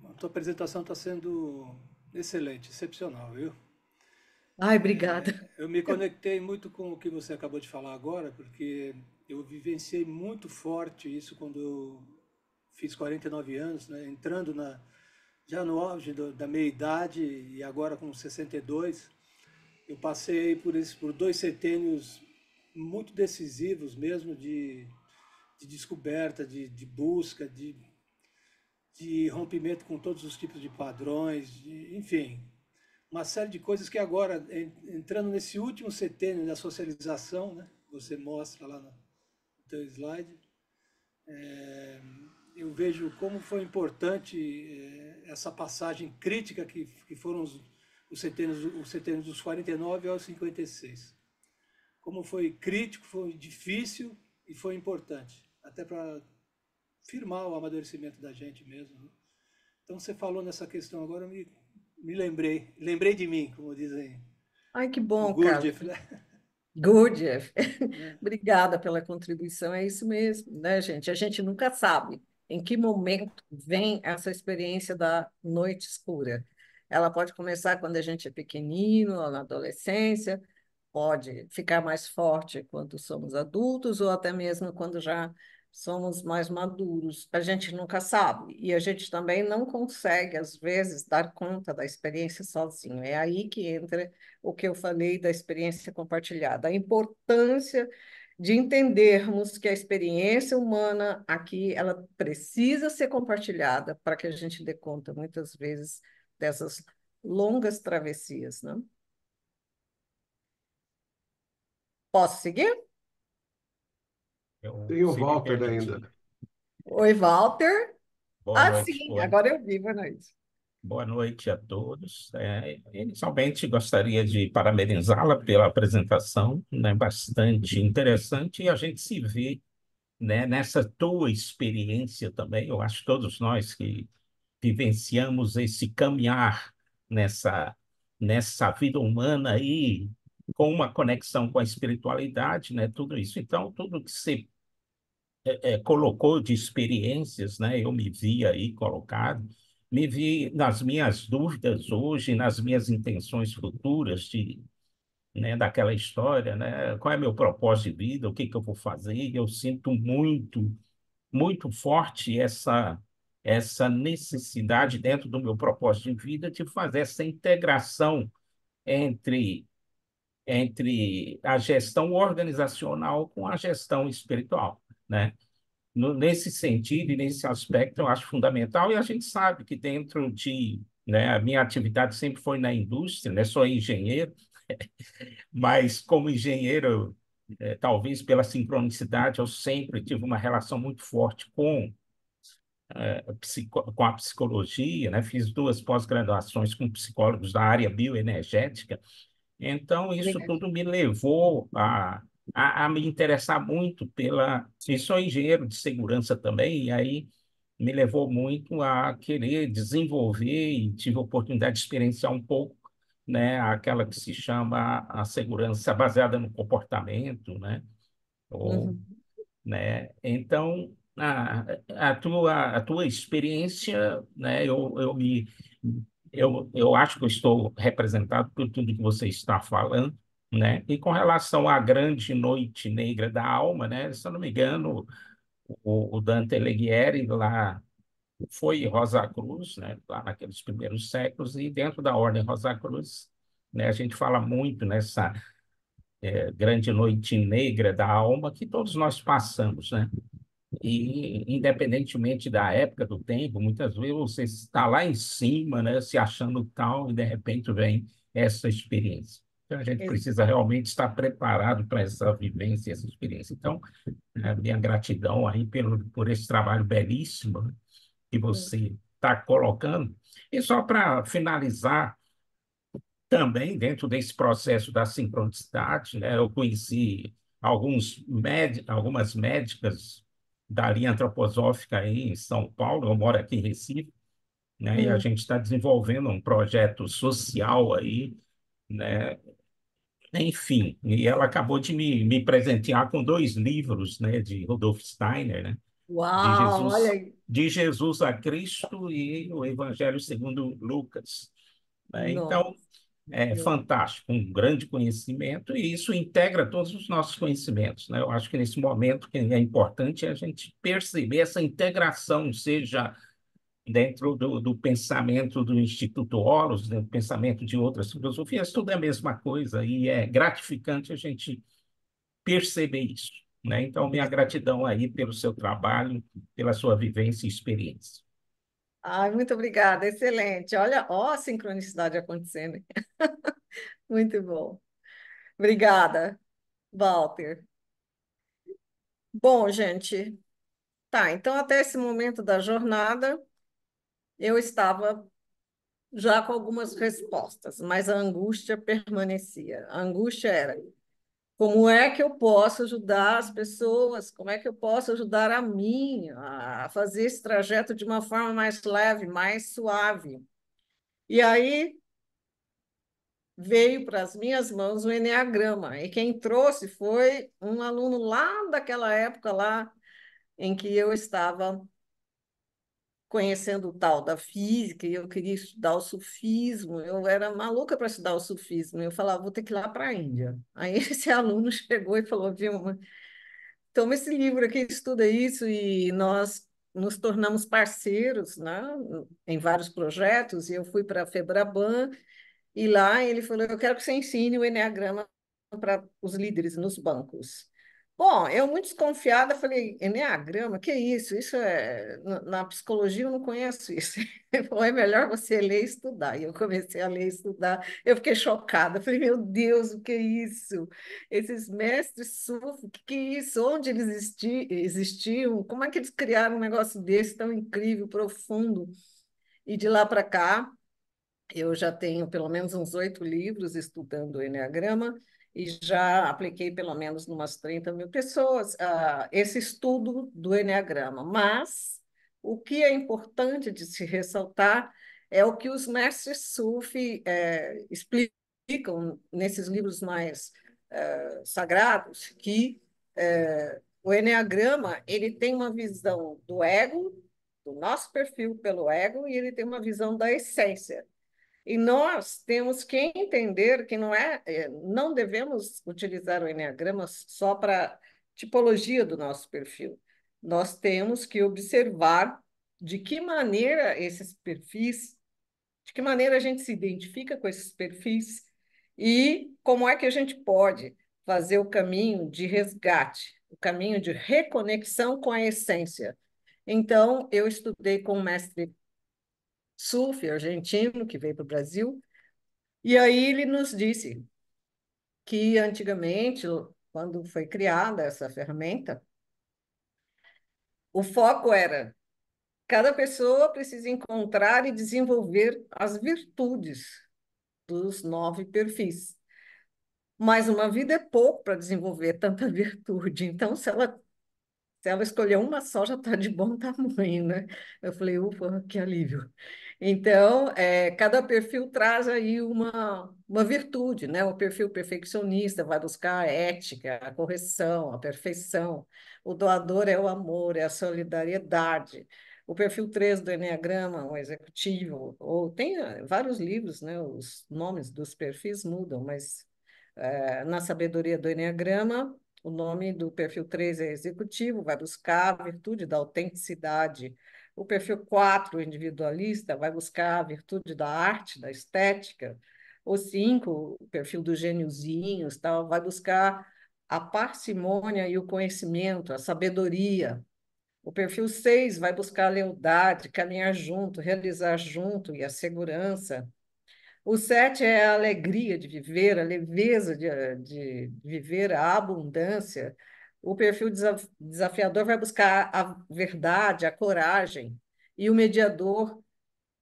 A tua apresentação está sendo excelente, excepcional, viu? Ai, obrigada. Eu me conectei muito com o que você acabou de falar agora, porque eu vivenciei muito forte isso quando eu fiz 49 anos, né? Entrando já no auge da meia-idade e agora com 62, eu passei por 2 setênios muito decisivos mesmo de descoberta, de busca, de rompimento com todos os tipos de padrões, enfim, uma série de coisas que agora, entrando nesse último setênio da socialização, né, você mostra lá no teu slide, eu vejo como foi importante essa passagem crítica que foram os setênios dos 49 aos 56. Como foi crítico, foi difícil e foi importante, até para firmar o amadurecimento da gente mesmo, né? Então, você falou nessa questão agora, eu me lembrei de mim, como dizem Ai, que o bom, Carlos. Gurdjieff, né? Good, Jeff. Obrigada pela contribuição. É isso mesmo, né, gente? A gente nunca sabe em que momento vem essa experiência da noite escura. Ela pode começar quando a gente é pequenino, ou na adolescência, pode ficar mais forte quando somos adultos, ou até mesmo quando já somos mais maduros. A gente nunca sabe. E a gente também não consegue, às vezes, dar conta da experiência sozinho. É aí que entra o que eu falei da experiência compartilhada, a importância de entendermos que a experiência humana aqui, ela precisa ser compartilhada para que a gente dê conta, muitas vezes, dessas longas travessias, né? Posso seguir? Tem o Se me Walter ainda. permitir. Oi, Walter. Boa Ah, noite, sim, agora eu vi, boa noite. boa noite a todos. Inicialmente, gostaria de parabenizá-la pela apresentação, né, bastante interessante, e a gente se vê, né, nessa tua experiência também. Eu acho que todos nós que vivenciamos esse caminhar nessa vida humana aí, com uma conexão com a espiritualidade, né, tudo isso. Então, tudo que você colocou de experiências, né? Eu me vi aí colocado, me vi nas minhas dúvidas hoje, nas minhas intenções futuras né, daquela história, né? Qual é meu propósito de vida? O que que eu vou fazer? Eu sinto muito, muito forte essa necessidade dentro do meu propósito de vida de fazer essa integração entre a gestão organizacional com a gestão espiritual, né? Nesse sentido e nesse aspecto, eu acho fundamental, e a gente sabe que dentro né, a minha atividade sempre foi na indústria, né, sou engenheiro, mas como engenheiro, talvez pela sincronicidade, eu sempre tive uma relação muito forte com a psicologia, né, fiz 2 pós-graduações com psicólogos da área bioenergética, então, isso Obrigada. tudo me levou a me interessar muito e sou engenheiro de segurança também, e aí me levou muito a querer desenvolver e tive a oportunidade de experienciar um pouco, né, aquela que se chama a segurança baseada no comportamento, né? Ou, Uhum. né? Então, a tua experiência, né, eu acho que eu estou representado por tudo que você está falando, né? E com relação à grande noite negra da alma, né? Se eu não me engano, o Dante Alighieri lá foi Rosa Cruz, né? Lá naqueles primeiros séculos, e dentro da Ordem Rosa Cruz, né? A gente fala muito nessa grande noite negra da alma que todos nós passamos, né? E, independentemente da época do tempo, muitas vezes você está lá em cima, né, se achando tal, e de repente vem essa experiência. Então, a gente precisa realmente estar preparado para essa vivência, essa experiência. Então, a minha gratidão aí por esse trabalho belíssimo, né, que você está colocando. E só para finalizar, também, dentro desse processo da sincronicidade, né, eu conheci algumas médicas da linha antroposófica aí em São Paulo, eu moro aqui em Recife, né, e a gente está desenvolvendo um projeto social aí, né, enfim, e ela acabou de me presentear com 2 livros, né, de Rudolf Steiner, né, de Uau, olha Jesus, aí. de Jesus a Cristo e o Evangelho segundo Lucas, né? Então, Nossa. é fantástico, um grande conhecimento, e isso integra todos os nossos conhecimentos, né? Eu acho que nesse momento que é importante a gente perceber essa integração, seja dentro do pensamento do Instituto Horus, do pensamento de outras filosofias, tudo é a mesma coisa, e é gratificante a gente perceber isso, né? Então, minha gratidão aí pelo seu trabalho, pela sua vivência e experiência. Ai, muito obrigada, excelente. Olha, ó a sincronicidade acontecendo. Muito bom. Obrigada, Walter. Bom, gente, tá, então até esse momento da jornada, eu estava já com algumas respostas, mas a angústia permanecia. A angústia era: como é que eu posso ajudar as pessoas? Como é que eu posso ajudar a mim a fazer esse trajeto de uma forma mais leve, mais suave? E aí veio para as minhas mãos o enneagrama. E quem trouxe foi um aluno lá daquela época lá em que eu estava conhecendo o tal da física e eu queria estudar o sufismo. Eu era maluca para estudar o sufismo. Eu falava, vou ter que ir lá para a Índia. Aí esse aluno chegou e falou, Vilma, toma esse livro aqui, estuda isso, e nós nos tornamos parceiros, né, em vários projetos, e eu fui para a Febraban, e lá ele falou, eu quero que você ensine o enneagrama para os líderes nos bancos. Bom, eu muito desconfiada, falei, enneagrama, que isso? Isso é... Na psicologia eu não conheço isso. Ele falou, é melhor você ler e estudar. E eu comecei a ler e estudar, eu fiquei chocada, falei, meu Deus, o que é isso? Esses mestres sufis, o que é isso? Onde eles existiam? Como é que eles criaram um negócio desse tão incrível, profundo? E de lá para cá, eu já tenho pelo menos uns 8 livros estudando o Enneagrama e já apliquei pelo menos umas 30 mil pessoas esse estudo do Enneagrama. Mas o que é importante de se ressaltar é o que os mestres Sufi explicam nesses livros mais sagrados, que o Enneagrama ele tem uma visão do ego, do nosso perfil pelo ego, e ele tem uma visão da essência. E nós temos que entender que não devemos utilizar o enneagrama só para tipologia do nosso perfil. Nós temos que observar de que maneira esses perfis, de que maneira a gente se identifica com esses perfis e como é que a gente pode fazer o caminho de resgate, o caminho de reconexão com a essência. Então, eu estudei com o mestre Sufi, argentino, que veio para o Brasil, e aí ele nos disse que antigamente, quando foi criada essa ferramenta, o foco era cada pessoa precisa encontrar e desenvolver as virtudes dos 9 perfis. Mas uma vida é pouco para desenvolver tanta virtude. Então, se ela escolher uma só, já está de bom tamanho, né? Eu falei, ufa, que alívio. Então, cada perfil traz aí uma virtude, né? O perfil perfeccionista vai buscar a ética, a correção, a perfeição. O doador é o amor, é a solidariedade. O perfil 3 do Eneagrama, o executivo, ou tem vários livros, né? Os nomes dos perfis mudam, mas na sabedoria do Eneagrama, o nome do perfil 3 é executivo, vai buscar a virtude da autenticidade. O perfil 4, individualista, vai buscar a virtude da arte, da estética. O 5, o perfil dos gêniozinhos, tal, vai buscar a parcimônia e o conhecimento, a sabedoria. O perfil 6 vai buscar a lealdade, caminhar junto, realizar junto e a segurança. O 7 é a alegria de viver, a leveza de viver, a abundância. O perfil desafiador vai buscar a verdade, a coragem. E o mediador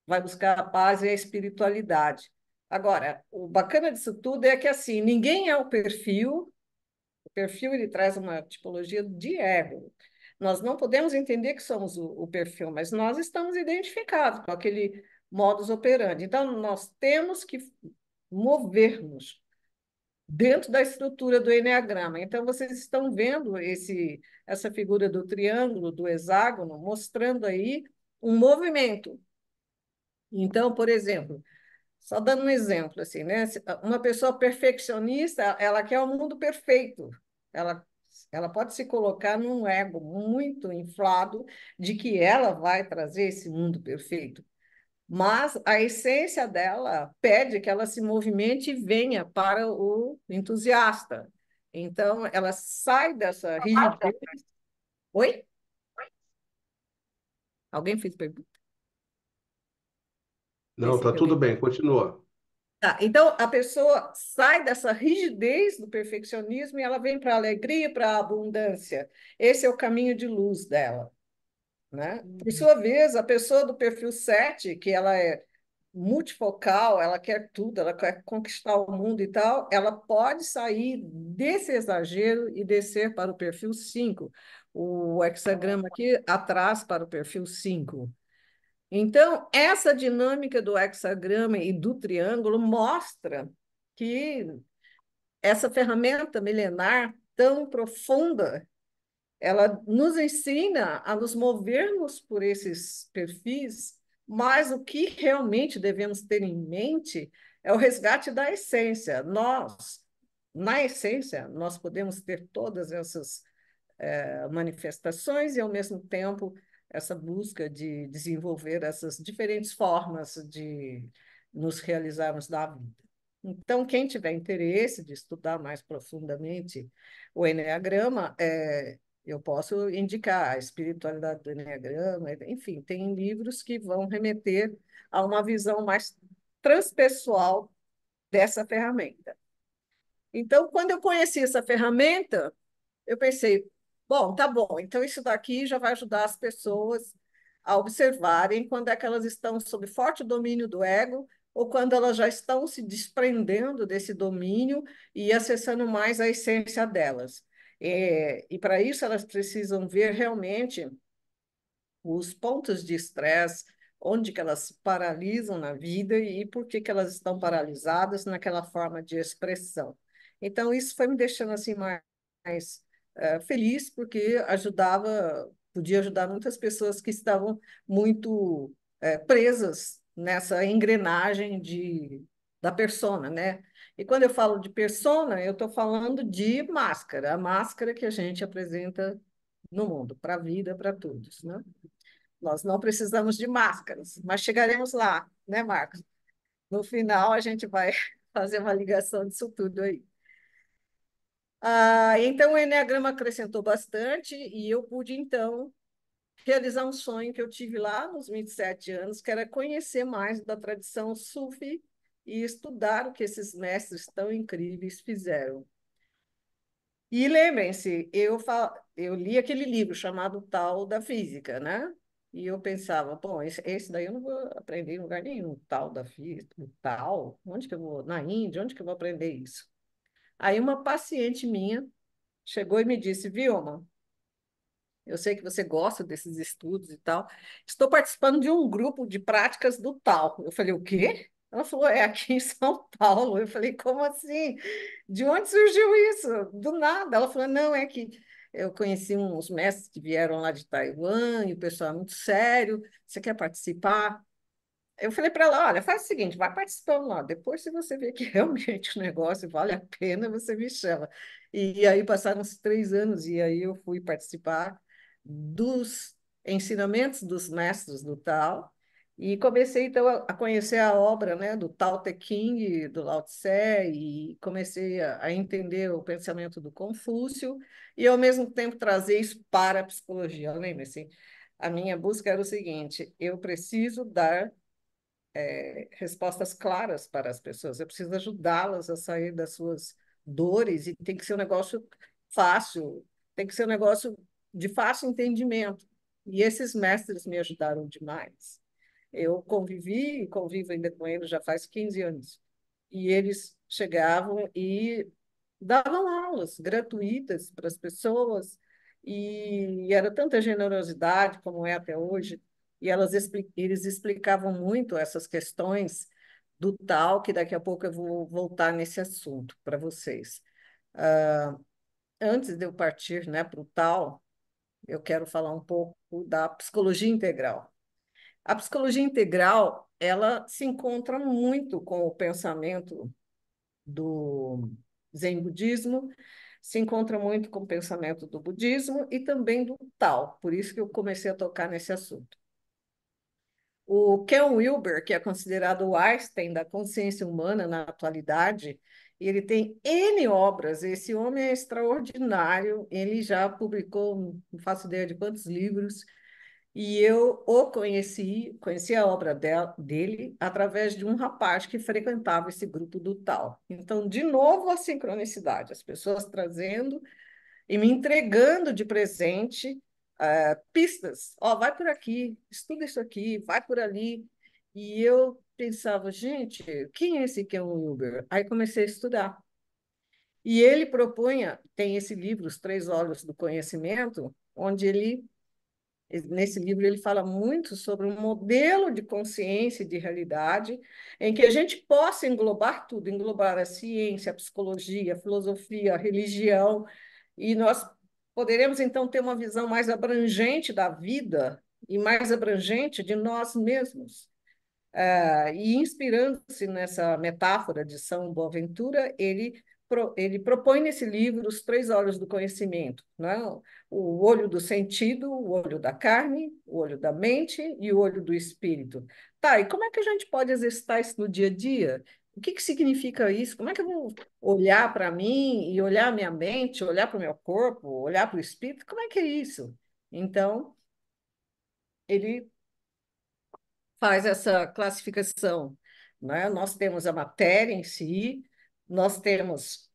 vai buscar a paz e a espiritualidade. Agora, o bacana disso tudo é que assim, ninguém é o perfil ele traz uma tipologia de ego. Nós não podemos entender que somos o perfil, mas nós estamos identificados com aquele modus operandi. Então, nós temos que mover-nos dentro da estrutura do enneagrama. Então, vocês estão vendo essa figura do triângulo, do hexágono, mostrando aí um movimento. Então, por exemplo, só dando um exemplo, assim, né? Uma pessoa perfeccionista, ela quer o mundo perfeito. Ela, ela pode se colocar num ego muito inflado de que ela vai trazer esse mundo perfeito. Mas a essência dela pede que ela se movimente e venha para o entusiasta. Então, ela sai dessa rigidez. Oi? Alguém fez pergunta? Não, tá tudo bem, continua. Tá, então, a pessoa sai dessa rigidez do perfeccionismo e ela vem para a alegria, para a abundância. Esse é o caminho de luz dela, né? Por sua vez, a pessoa do perfil 7, que ela é multifocal, ela quer tudo, ela quer conquistar o mundo e tal, ela pode sair desse exagero e descer para o perfil 5. O hexagrama aqui atrás para o perfil 5. Então, essa dinâmica do hexagrama e do triângulo mostra que essa ferramenta milenar tão profunda, ela nos ensina a nos movermos por esses perfis, mas o que realmente devemos ter em mente é o resgate da essência. Nós, na essência, nós podemos ter todas essas manifestações e, ao mesmo tempo, essa busca de desenvolver essas diferentes formas de nos realizarmos da vida. Então, quem tiver interesse de estudar mais profundamente o Eneagrama, eu posso indicar a espiritualidade do Eneagrama, enfim, tem livros que vão remeter a uma visão mais transpessoal dessa ferramenta. Então, quando eu conheci essa ferramenta, eu pensei, bom, tá bom, então isso daqui já vai ajudar as pessoas a observarem quando é que elas estão sob forte domínio do ego ou quando elas já estão se desprendendo desse domínio e acessando mais a essência delas. E para isso elas precisam ver realmente os pontos de estresse, onde que elas se paralisam na vida e por que que elas estão paralisadas naquela forma de expressão. Então, isso foi me deixando assim mais feliz, porque podia ajudar muitas pessoas que estavam muito presas nessa engrenagem da persona, né? E quando eu falo de persona, eu estou falando de máscara, a máscara que a gente apresenta no mundo, para a vida, para todos, né? Nós não precisamos de máscaras, mas chegaremos lá, né, Marcos? No final, a gente vai fazer uma ligação disso tudo aí. Então, o Eneagrama acrescentou bastante e eu pude, então, realizar um sonho que eu tive lá nos 27 anos, que era conhecer mais da tradição Sufi e estudar o que esses mestres tão incríveis fizeram. E lembrem-se, eu li aquele livro chamado Tal da Física, né? E eu pensava, bom, esse daí eu não vou aprender em lugar nenhum, Tal da Física, Tal, onde que eu vou? Na Índia, onde que eu vou aprender isso? Aí uma paciente minha chegou e me disse, Vilma, eu sei que você gosta desses estudos e tal. Estou participando de um grupo de práticas do tal. Eu falei, o quê? Ela falou, é aqui em São Paulo. Eu falei, como assim? De onde surgiu isso? Do nada. Ela falou, não, é que eu conheci uns mestres que vieram lá de Taiwan e o pessoal é muito sério. Você quer participar? Eu falei para ela, olha, faz o seguinte, vai participando lá, depois se você ver que realmente o negócio vale a pena, você me chama. E aí passaram uns 3 anos e aí eu fui participar dos ensinamentos dos mestres do Tao e comecei então a conhecer a obra, né, do Tao Te Ching, do Lao Tse, e comecei a entender o pensamento do Confúcio e ao mesmo tempo trazer isso para a psicologia. Lembre-se, a minha busca era o seguinte, eu preciso dar respostas claras para as pessoas. Eu preciso ajudá-las a sair das suas dores e tem que ser um negócio fácil, tem que ser um negócio de fácil entendimento. E esses mestres me ajudaram demais. Eu convivi e convivo ainda com eles já faz 15 anos. E eles chegavam e davam aulas gratuitas para as pessoas, e era tanta generosidade, como é até hoje, e eles explicavam muito essas questões do tal, que daqui a pouco eu vou voltar nesse assunto para vocês. Antes de eu partir, né, para o tal, eu quero falar um pouco da psicologia integral. A psicologia integral, ela se encontra muito com o pensamento do Zen budismo, se encontra muito com o pensamento do budismo e também do Tao, por isso que eu comecei a tocar nesse assunto. O Ken Wilber, que é considerado o Einstein da consciência humana na atualidade, ele tem N obras, esse homem é extraordinário, ele já publicou, não faço ideia de quantos livros, e eu o conheci a obra dele através de um rapaz que frequentava esse grupo do tal. Então, de novo, a sincronicidade, as pessoas trazendo e me entregando de presente pistas. Ó, vai por aqui, estuda isso aqui, vai por ali. E eu pensava, gente, quem é esse Ken Wilber? Aí comecei a estudar. E ele propunha, tem esse livro, Os Três Olhos do Conhecimento, onde ele Nesse livro, ele fala muito sobre um modelo de consciência e de realidade em que a gente possa englobar tudo, englobar a ciência, a psicologia, a filosofia, a religião, e nós poderemos, então, ter uma visão mais abrangente da vida e mais abrangente de nós mesmos. E inspirando-se nessa metáfora de São Boaventura, ele propõe nesse livro os três olhos do conhecimento, né? O olho do sentido, o olho da carne, o olho da mente e o olho do espírito. Tá, e como é que a gente pode exercitar isso no dia a dia? O que que significa isso? Como é que eu vou olhar para mim e olhar a minha mente, olhar para o meu corpo, olhar para o espírito? Como é que é isso? Então, ele faz essa classificação, né? Nós temos a matéria em si, nós temos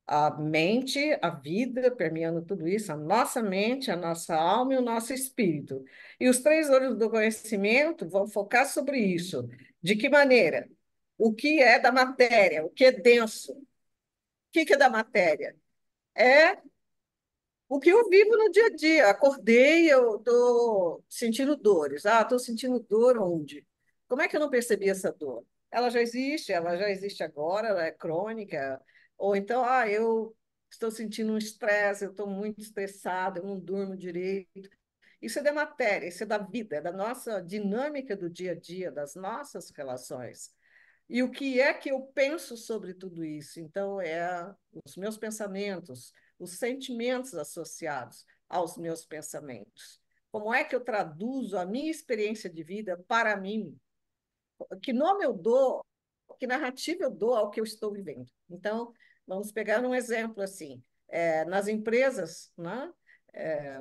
a mente, a vida permeando tudo isso, a nossa mente, a nossa alma e o nosso espírito. E os três olhos do conhecimento vão focar sobre isso. De que maneira? O que é da matéria? O que é denso? O que é da matéria? É o que eu vivo no dia a dia. Acordei, eu estou sentindo dores. Ah, estou sentindo dor onde? Como é que eu não percebi essa dor? Ela já existe agora, ela é crônica. Ou então, eu estou sentindo um estresse, eu estou muito estressada, eu não durmo direito. Isso é da matéria, isso é da vida, é da nossa dinâmica do dia a dia, das nossas relações. E o que é que eu penso sobre tudo isso? Então, os meus pensamentos, os sentimentos associados aos meus pensamentos. Como é que eu traduzo a minha experiência de vida para mim? Que nome eu dou, que narrativa eu dou ao que eu estou vivendo? Então, vamos pegar um exemplo assim. Nas empresas, né,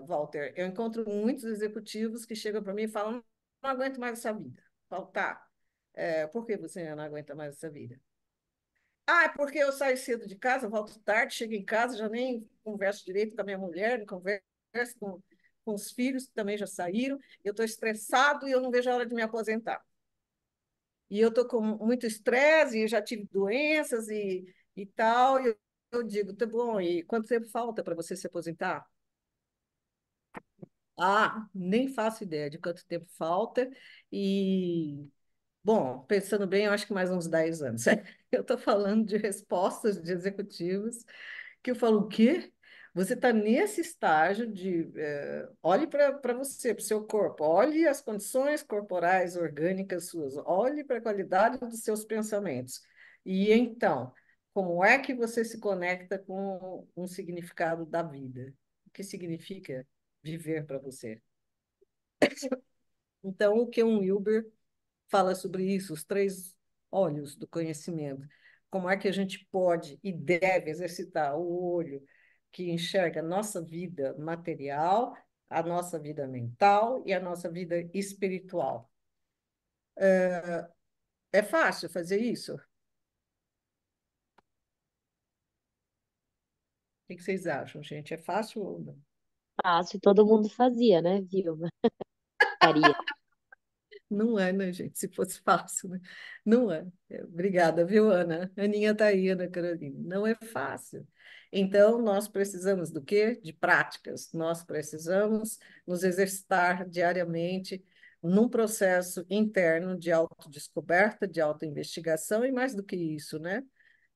Walter, eu encontro muitos executivos que chegam para mim e falam: não aguento mais essa vida. Falo, tá, por que você não aguenta mais essa vida? É porque eu saio cedo de casa, volto tarde, chego em casa, já nem converso direito com a minha mulher, não converso com os filhos, que também já saíram, eu estou estressado e eu não vejo a hora de me aposentar. E eu estou com muito estresse, e já tive doenças e tal, e eu digo, tá bom, e quanto tempo falta para você se aposentar? Nem faço ideia de quanto tempo falta, e bom, pensando bem, eu acho que mais uns 10 anos. Eu estou falando de respostas de executivos que eu falo, o quê? Você está nesse estágio de olhe para você, para o seu corpo, olhe as condições corporais orgânicas suas, olhe para a qualidade dos seus pensamentos. E então, como é que você se conecta com um significado da vida? O que significa viver para você? Então, o que um Wilber fala sobre isso, os três olhos do conhecimento. Como é que a gente pode e deve exercitar o olho que enxerga a nossa vida material, a nossa vida mental e a nossa vida espiritual. É fácil fazer isso? O que vocês acham, gente? É fácil ou não? Fácil, todo mundo fazia, né, Vilma? Faria. Não é, né, gente? Se fosse fácil, né? Não é. Obrigada, viu, Ana? Aninha tá aí, Ana Carolina. Não é fácil. Então, nós precisamos do quê? De práticas. Nós precisamos nos exercitar diariamente num processo interno de autodescoberta, de autoinvestigação e mais do que isso, né?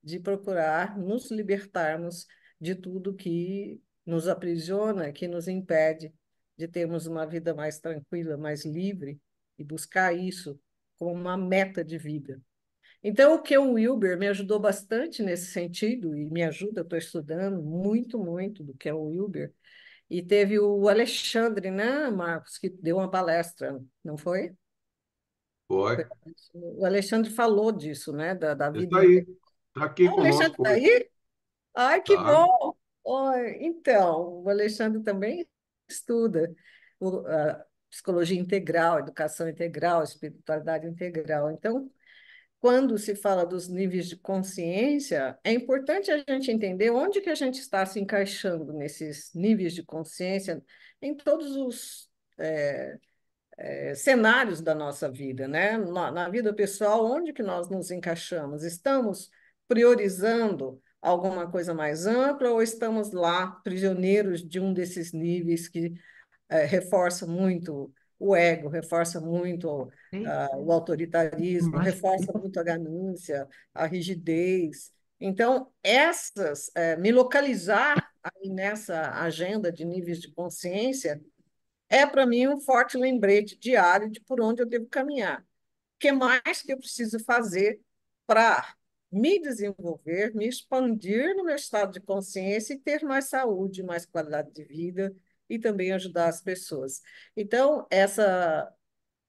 De procurar nos libertarmos de tudo que nos aprisiona, que nos impede de termos uma vida mais tranquila, mais livre e buscar isso como uma meta de vida. Então, o que o Wilber me ajudou bastante nesse sentido, e me ajuda, eu estou estudando muito, muito do que é o Wilber, e teve o Alexandre, né, Marcos, que deu uma palestra, não foi? Foi. O Alexandre falou disso, né, da Ele vida está aí, interior. está aqui O Alexandre conosco está hoje. aí? Ai, que Tá? bom! Então, o Alexandre também estuda a psicologia integral, educação integral, espiritualidade integral. Então, quando se fala dos níveis de consciência, é importante a gente entender onde que a gente está se encaixando nesses níveis de consciência em todos os cenários da nossa vida, né? Na vida pessoal, onde que nós nos encaixamos? Estamos priorizando alguma coisa mais ampla ou estamos lá prisioneiros de um desses níveis que reforça muito o ego, reforça muito o autoritarismo, reforça muito a ganância, a rigidez. Então, me localizar aí nessa agenda de níveis de consciência é, para mim, um forte lembrete diário de por onde eu devo caminhar. O que mais que eu preciso fazer para me desenvolver, me expandir no meu estado de consciência e ter mais saúde, mais qualidade de vida e também ajudar as pessoas. Então, essa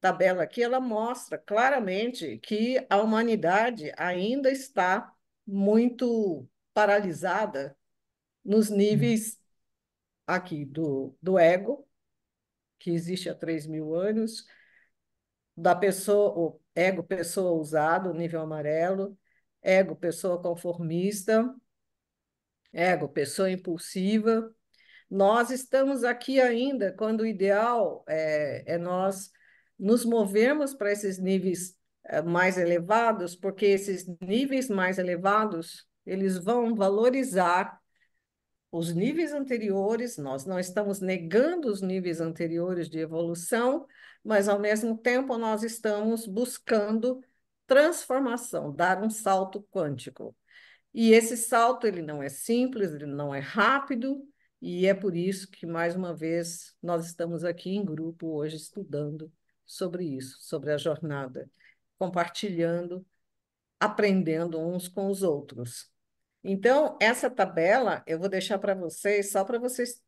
tabela aqui, ela mostra claramente que a humanidade ainda está muito paralisada nos níveis aqui do ego, que existe há 3.000 anos, da pessoa, o ego pessoa usado, nível amarelo, ego pessoa conformista, ego pessoa impulsiva. Nós estamos aqui ainda quando o ideal é nós nos movermos para esses níveis mais elevados, porque esses níveis mais elevados, eles vão valorizar os níveis anteriores, nós não estamos negando os níveis anteriores de evolução, mas, ao mesmo tempo, nós estamos buscando transformação, dar um salto quântico. E esse salto ele não é simples, ele não é rápido, e é por isso que, mais uma vez, nós estamos aqui em grupo hoje estudando sobre isso, sobre a jornada, compartilhando, aprendendo uns com os outros. Então, essa tabela eu vou deixar para vocês, só para vocês,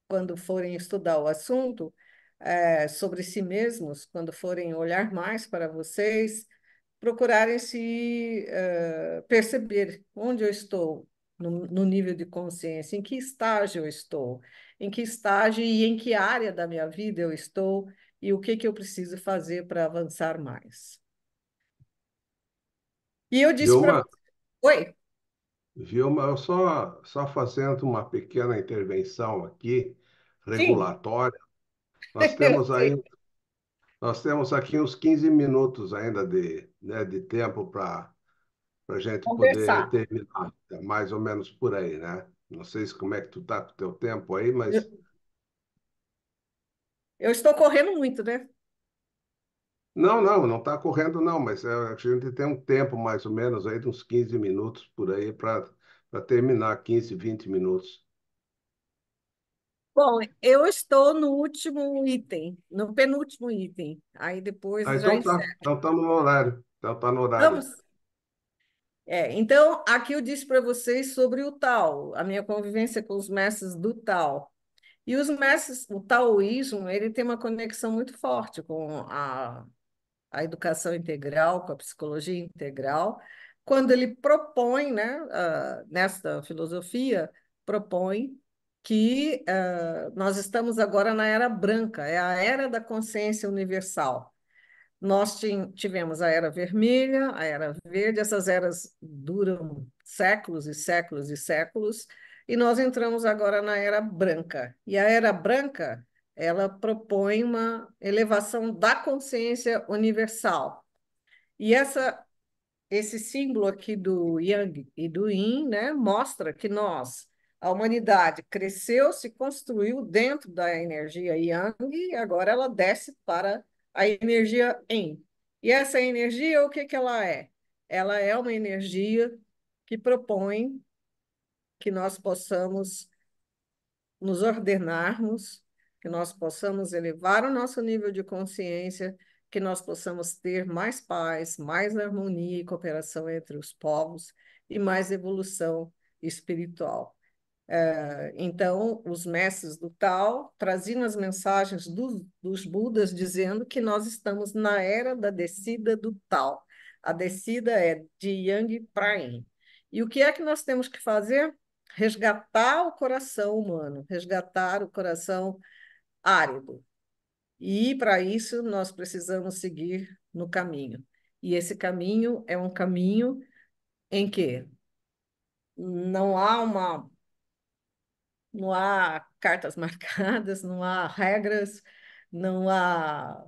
quando forem estudar o assunto, sobre si mesmos, quando forem olhar mais para vocês, procurarem se perceber onde eu estou no nível de consciência, em que estágio eu estou, em que estágio e em que área da minha vida eu estou e o que eu preciso fazer para avançar mais. E eu disse para Vilma, você, oi, Vilma, eu só fazendo uma pequena intervenção aqui, sim, regulatória. Nós eu temos aí, sei, nós temos aqui uns 15 minutos ainda de tempo para a gente poder conversar. terminar, é mais ou menos por aí, né? Não sei se como é que tu tá com o teu tempo aí, mas Eu estou correndo muito, né? não está correndo não, mas a gente tem um tempo mais ou menos aí de uns 15 minutos por aí para terminar, 15, 20 minutos. Bom, eu estou no último item, no penúltimo item. Aí depois Ah, já então tá, encerro. então estamos no horário, então tá no horário. Vamos? Então, aqui eu disse para vocês sobre o Tao, a minha convivência com os mestres do Tao. E os mestres, o taoísmo, ele tem uma conexão muito forte com a educação integral, com a psicologia integral, quando ele propõe, né, nesta filosofia, propõe que nós estamos agora na era branca, é a era da consciência universal. Nós tivemos a Era Vermelha, a Era Verde, essas eras duram séculos e séculos e séculos, e nós entramos agora na Era Branca. E a Era Branca, ela propõe uma elevação da consciência universal. E esse símbolo aqui do Yang e do Yin, né, mostra que a humanidade cresceu, se construiu dentro da energia Yang e agora ela desce para a energia Yin. E essa energia, o que que ela é? Ela é uma energia que propõe que nós possamos nos ordenarmos, que nós possamos elevar o nosso nível de consciência, que nós possamos ter mais paz, mais harmonia e cooperação entre os povos e mais evolução espiritual. Então, os mestres do Tao traziam as mensagens dos Budas dizendo que nós estamos na era da descida do Tao. A descida é de Yang para Yin. E o que é que nós temos que fazer? Resgatar o coração humano, resgatar o coração árido. E, para isso, nós precisamos seguir no caminho. E esse caminho é um caminho em que não há não há cartas marcadas, não há regras, não há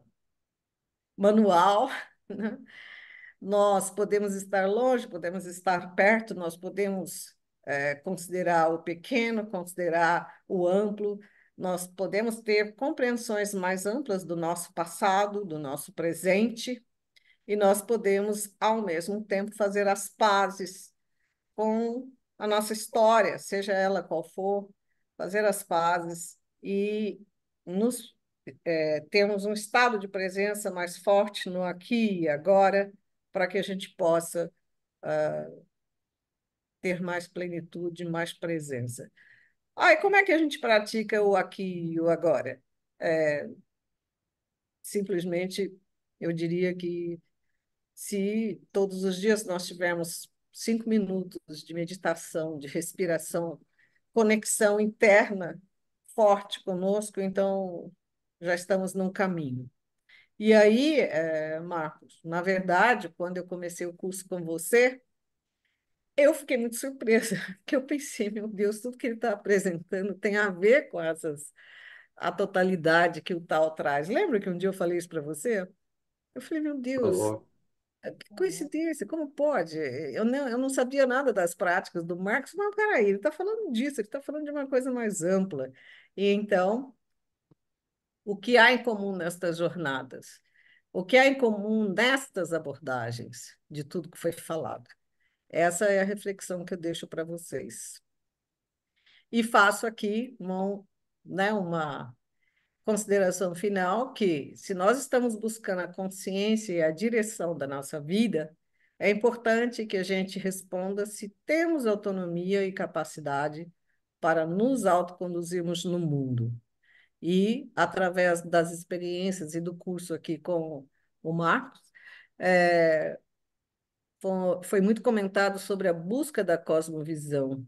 manual, né? Nós podemos estar longe, podemos estar perto, nós podemos considerar o pequeno, considerar o amplo, nós podemos ter compreensões mais amplas do nosso passado, do nosso presente, e nós podemos, ao mesmo tempo, fazer as pazes com a nossa história, seja ela qual for, fazer as pazes e nos termos um estado de presença mais forte no aqui e agora, para que a gente possa ter mais plenitude, mais presença. Ah, e como é que a gente pratica o aqui e o agora? É, simplesmente, eu diria que se todos os dias nós tivermos 5 minutos de meditação, de respiração, conexão interna forte conosco, então já estamos num caminho. E aí, Marcos, na verdade, quando eu comecei o curso com você, eu fiquei muito surpresa, porque eu pensei, meu Deus, tudo que ele está apresentando tem a ver com a totalidade que o tal traz. Lembra que um dia eu falei isso para você? Eu falei, meu Deus, Falou. que coincidência, como pode? Eu não sabia nada das práticas do Marcos, mas peraí, ele está falando disso, ele está falando de uma coisa mais ampla. E então, o que há em comum nestas jornadas? O que há em comum nestas abordagens de tudo que foi falado? Essa é a reflexão que eu deixo para vocês. E faço aqui uma consideração final que, se nós estamos buscando a consciência e a direção da nossa vida, é importante que a gente responda se temos autonomia e capacidade para nos autoconduzirmos no mundo. E, através das experiências e do curso aqui com o Marcos, é, foi muito comentado sobre a busca da cosmovisão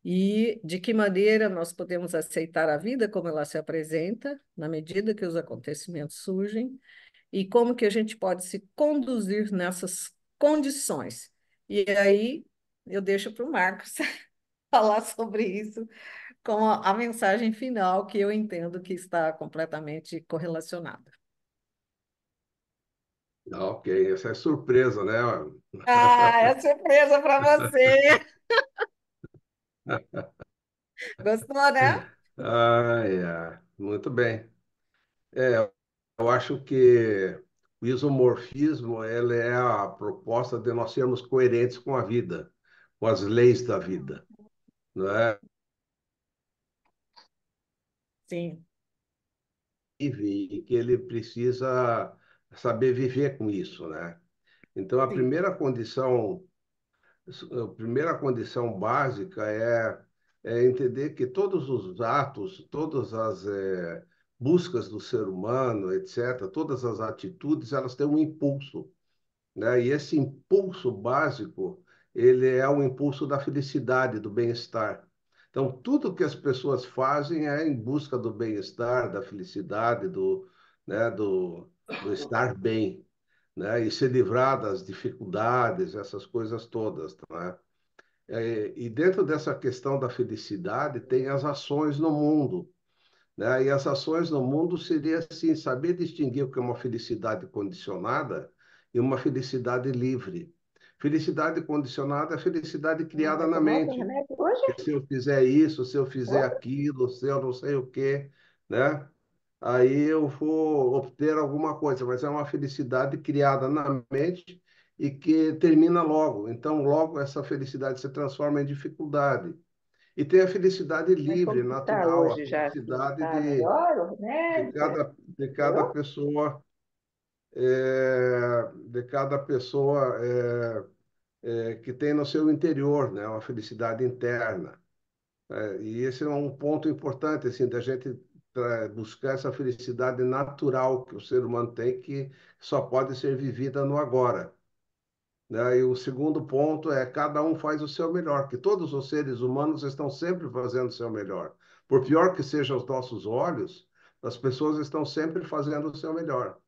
e de que maneira nós podemos aceitar a vida como ela se apresenta, na medida que os acontecimentos surgem, e como que a gente pode se conduzir nessas condições. E aí eu deixo para o Marcos falar sobre isso com a mensagem final, que eu entendo que está completamente correlacionada. Ok, essa é surpresa, né? Ah, é surpresa para você! Gostou, né? Muito bem. É, eu acho que o isomorfismo ele é a proposta de nós sermos coerentes com a vida, com as leis da vida, não é? Sim, E que ele precisa saber viver com isso, né? Então, sim. a primeira condição básica é entender que todos os atos, todas as buscas do ser humano, etc., todas as atitudes, elas têm um impulso, né? E esse impulso básico, ele é o impulso da felicidade, do bem-estar. Então, tudo que as pessoas fazem é em busca do bem-estar, da felicidade, do estar bem, né? E se livrar das dificuldades, essas coisas todas, né? E dentro dessa questão da felicidade, tem as ações no mundo, né? E as ações no mundo seria assim, saber distinguir o que é uma felicidade condicionada e uma felicidade livre. Felicidade condicionada é felicidade criada Vai na tomar outro mente. remédio hoje? Que se eu fizer isso, se eu fizer Outro? aquilo, se eu não sei o quê, né? Aí eu vou obter alguma coisa, mas é uma felicidade criada na mente e que termina logo. Então, logo essa felicidade se transforma em dificuldade. E tem a felicidade Mas livre, como que tá natural, a hoje já, filho? felicidade Tá melhor o de remédio? cada Melhorou? pessoa, que tem no seu interior, né? Uma felicidade interna. E esse é um ponto importante, assim, da gente buscar essa felicidade natural que o ser humano tem, que só pode ser vivida no agora, né? E o segundo ponto é cada um faz o seu melhor, que todos os seres humanos estão sempre fazendo o seu melhor. Por pior que sejam os nossos olhos, as pessoas estão sempre fazendo o seu melhor,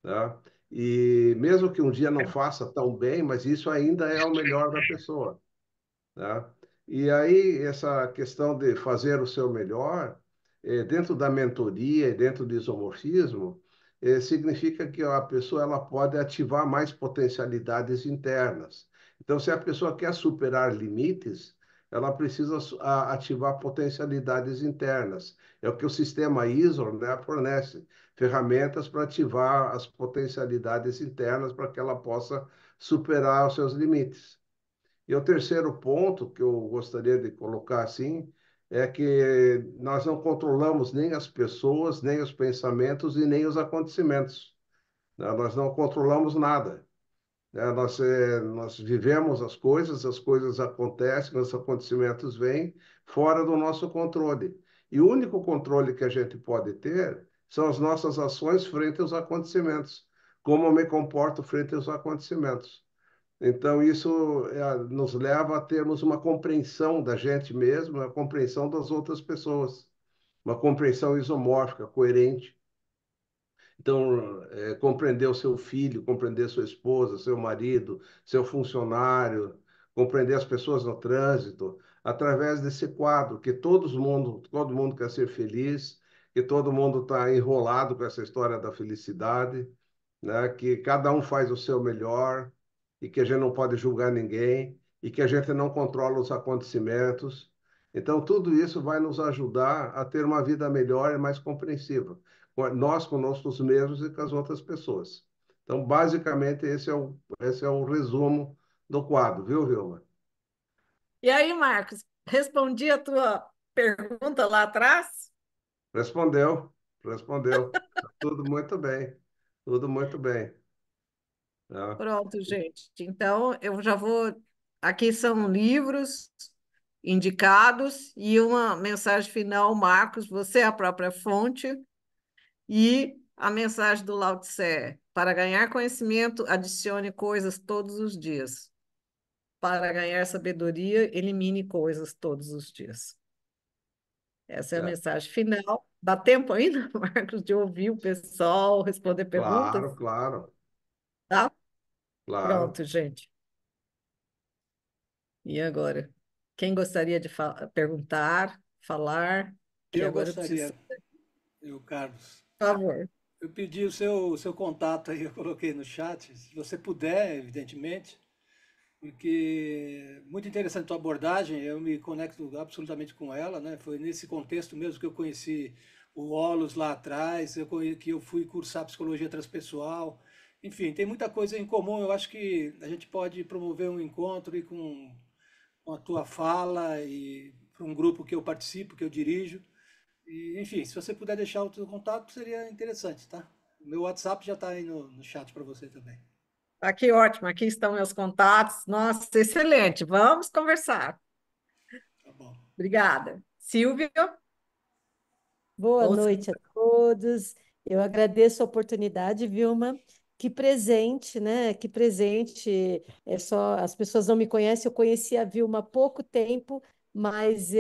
né? E mesmo que um dia não faça tão bem, mas isso ainda é o melhor da pessoa, né? E aí, essa questão de fazer o seu melhor, dentro da mentoria e dentro do isomorfismo, significa que a pessoa ela pode ativar mais potencialidades internas. Então, se a pessoa quer superar limites, ela precisa ativar potencialidades internas. É o que o sistema ISO, né, fornece, ferramentas para ativar as potencialidades internas para que ela possa superar os seus limites. E o terceiro ponto que eu gostaria de colocar assim é que nós não controlamos nem as pessoas, nem os pensamentos e nem os acontecimentos, né? Nós não controlamos nada, né? Nós vivemos as coisas acontecem, os acontecimentos vêm fora do nosso controle. E o único controle que a gente pode ter são as nossas ações frente aos acontecimentos, como eu me comporto frente aos acontecimentos. Então, isso nos leva a termos uma compreensão da gente mesmo, uma compreensão das outras pessoas, uma compreensão isomórfica, coerente. Então, compreender o seu filho, compreender sua esposa, seu marido, seu funcionário, compreender as pessoas no trânsito, através desse quadro que todo mundo quer ser feliz, que todo mundo está enrolado com essa história da felicidade, né? Que cada um faz o seu melhor e que a gente não pode julgar ninguém e que a gente não controla os acontecimentos. Então, tudo isso vai nos ajudar a ter uma vida melhor e mais compreensiva, nós conosco mesmos e com as outras pessoas. Então, basicamente, esse é o resumo do quadro, viu, Vilma? E aí, Marcos, respondi a tua pergunta lá atrás? Respondeu, respondeu. Tudo muito bem, tudo muito bem. Tá? Pronto, gente. Então, eu já vou. Aqui são livros indicados e uma mensagem final, Marcos, você é a própria fonte. E a mensagem do Lao Tse: para ganhar conhecimento, adicione coisas todos os dias. Para ganhar sabedoria, elimine coisas todos os dias. Essa é a É, mensagem final. Dá tempo ainda, Marcos, de ouvir o pessoal, responder perguntas? claro, claro, Tá? claro. Pronto, gente. E agora? Quem gostaria de perguntar, falar? Que Eu agora eu preciso, gostaria, eu, Carlos, por favor. eu pedi o seu contato aí, eu coloquei no chat, se você puder, evidentemente, porque muito interessante a tua abordagem, eu me conecto absolutamente com ela, né? Foi nesse contexto mesmo que eu conheci o Olos lá atrás, que eu fui cursar psicologia transpessoal. Enfim, tem muita coisa em comum. Eu acho que a gente pode promover um encontro e com a tua fala e para um grupo que eu participo, que eu dirijo. E, enfim, se você puder deixar o teu contato, seria interessante, tá? O meu WhatsApp já está aí no chat para você também. Aqui, ótimo. Aqui estão meus contatos. Nossa, excelente. Vamos conversar. Tá bom. Obrigada. Silvia? Boa Ou noite a todos. Eu agradeço a oportunidade, Vilma. Que presente, né? Que presente. É só as pessoas não me conhecem. Eu conheci a Vilma há pouco tempo, mas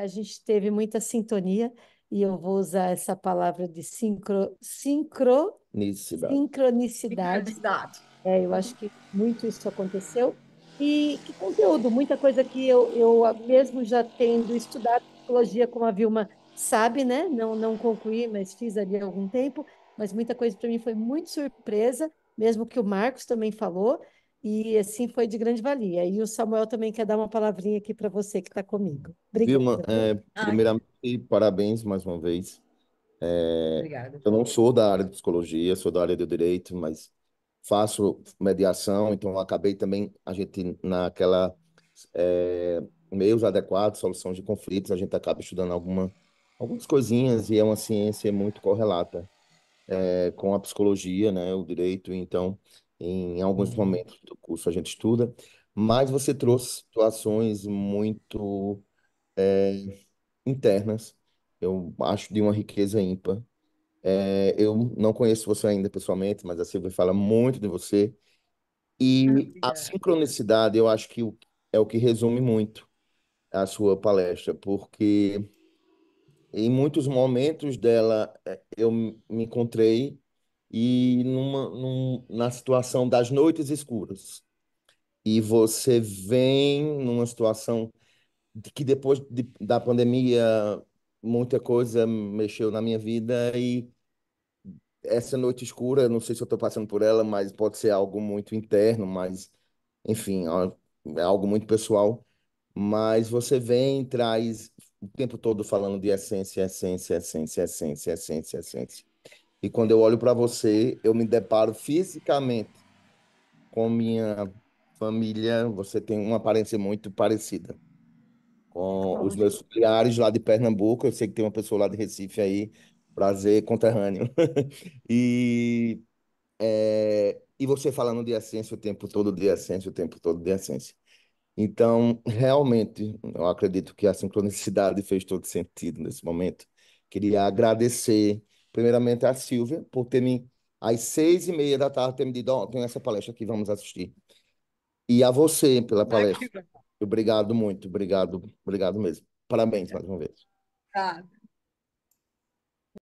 a gente teve muita sintonia e eu vou usar essa palavra de Nicidade. sincronicidade. sincronicidade. Eu acho que muito isso aconteceu. E que conteúdo, muita coisa que eu mesmo já tendo estudado psicologia, como a Vilma sabe, né? Não concluí, mas fiz ali há algum tempo, mas muita coisa para mim foi muito surpresa, mesmo que o Marcos também falou, e assim foi de grande valia. E o Samuel também quer dar uma palavrinha aqui para você que está comigo. Vilma, Obrigada, viu? Ai, primeiramente, parabéns mais uma vez. obrigada. Eu não sou da área de psicologia, sou da área do direito, mas faço mediação, então eu acabei também, a gente, meios adequados, solução de conflitos, a gente acaba estudando algumas coisinhas e é uma ciência muito correlata com a psicologia, né, o direito, então, em alguns momentos do curso a gente estuda, mas você trouxe situações muito internas, eu acho de uma riqueza ímpar. Eu não conheço você ainda pessoalmente, mas a Silvia fala muito de você. E a Obrigada. sincronicidade, eu acho que é o que resume muito a sua palestra, porque em muitos momentos dela eu me encontrei na situação das noites escuras. E você vem numa situação de que depois da pandemia muita coisa mexeu na minha vida e essa noite escura, não sei se eu estou passando por ela, mas pode ser algo muito interno, mas enfim, é algo muito pessoal. mas você vem e traz o tempo todo falando de essência, essência, essência, essência, essência, essência. E quando eu olho para você, eu me deparo fisicamente com minha família. Você tem uma aparência muito parecida com os meus familiares lá de Pernambuco. Eu sei que tem uma pessoa lá de Recife aí, prazer conterrâneo. E, e você falando de essência o tempo todo, de essência o tempo todo, de essência. Então, realmente, eu acredito que a sincronicidade fez todo sentido nesse momento. Queria agradecer, primeiramente, a Silvia por ter me, às 6h30 da tarde, ter me dito, ó, tem essa palestra aqui, vamos assistir. E a você pela Ah, que palestra. Obrigado muito, obrigado, obrigado mesmo. Parabéns mais uma vez. bacana.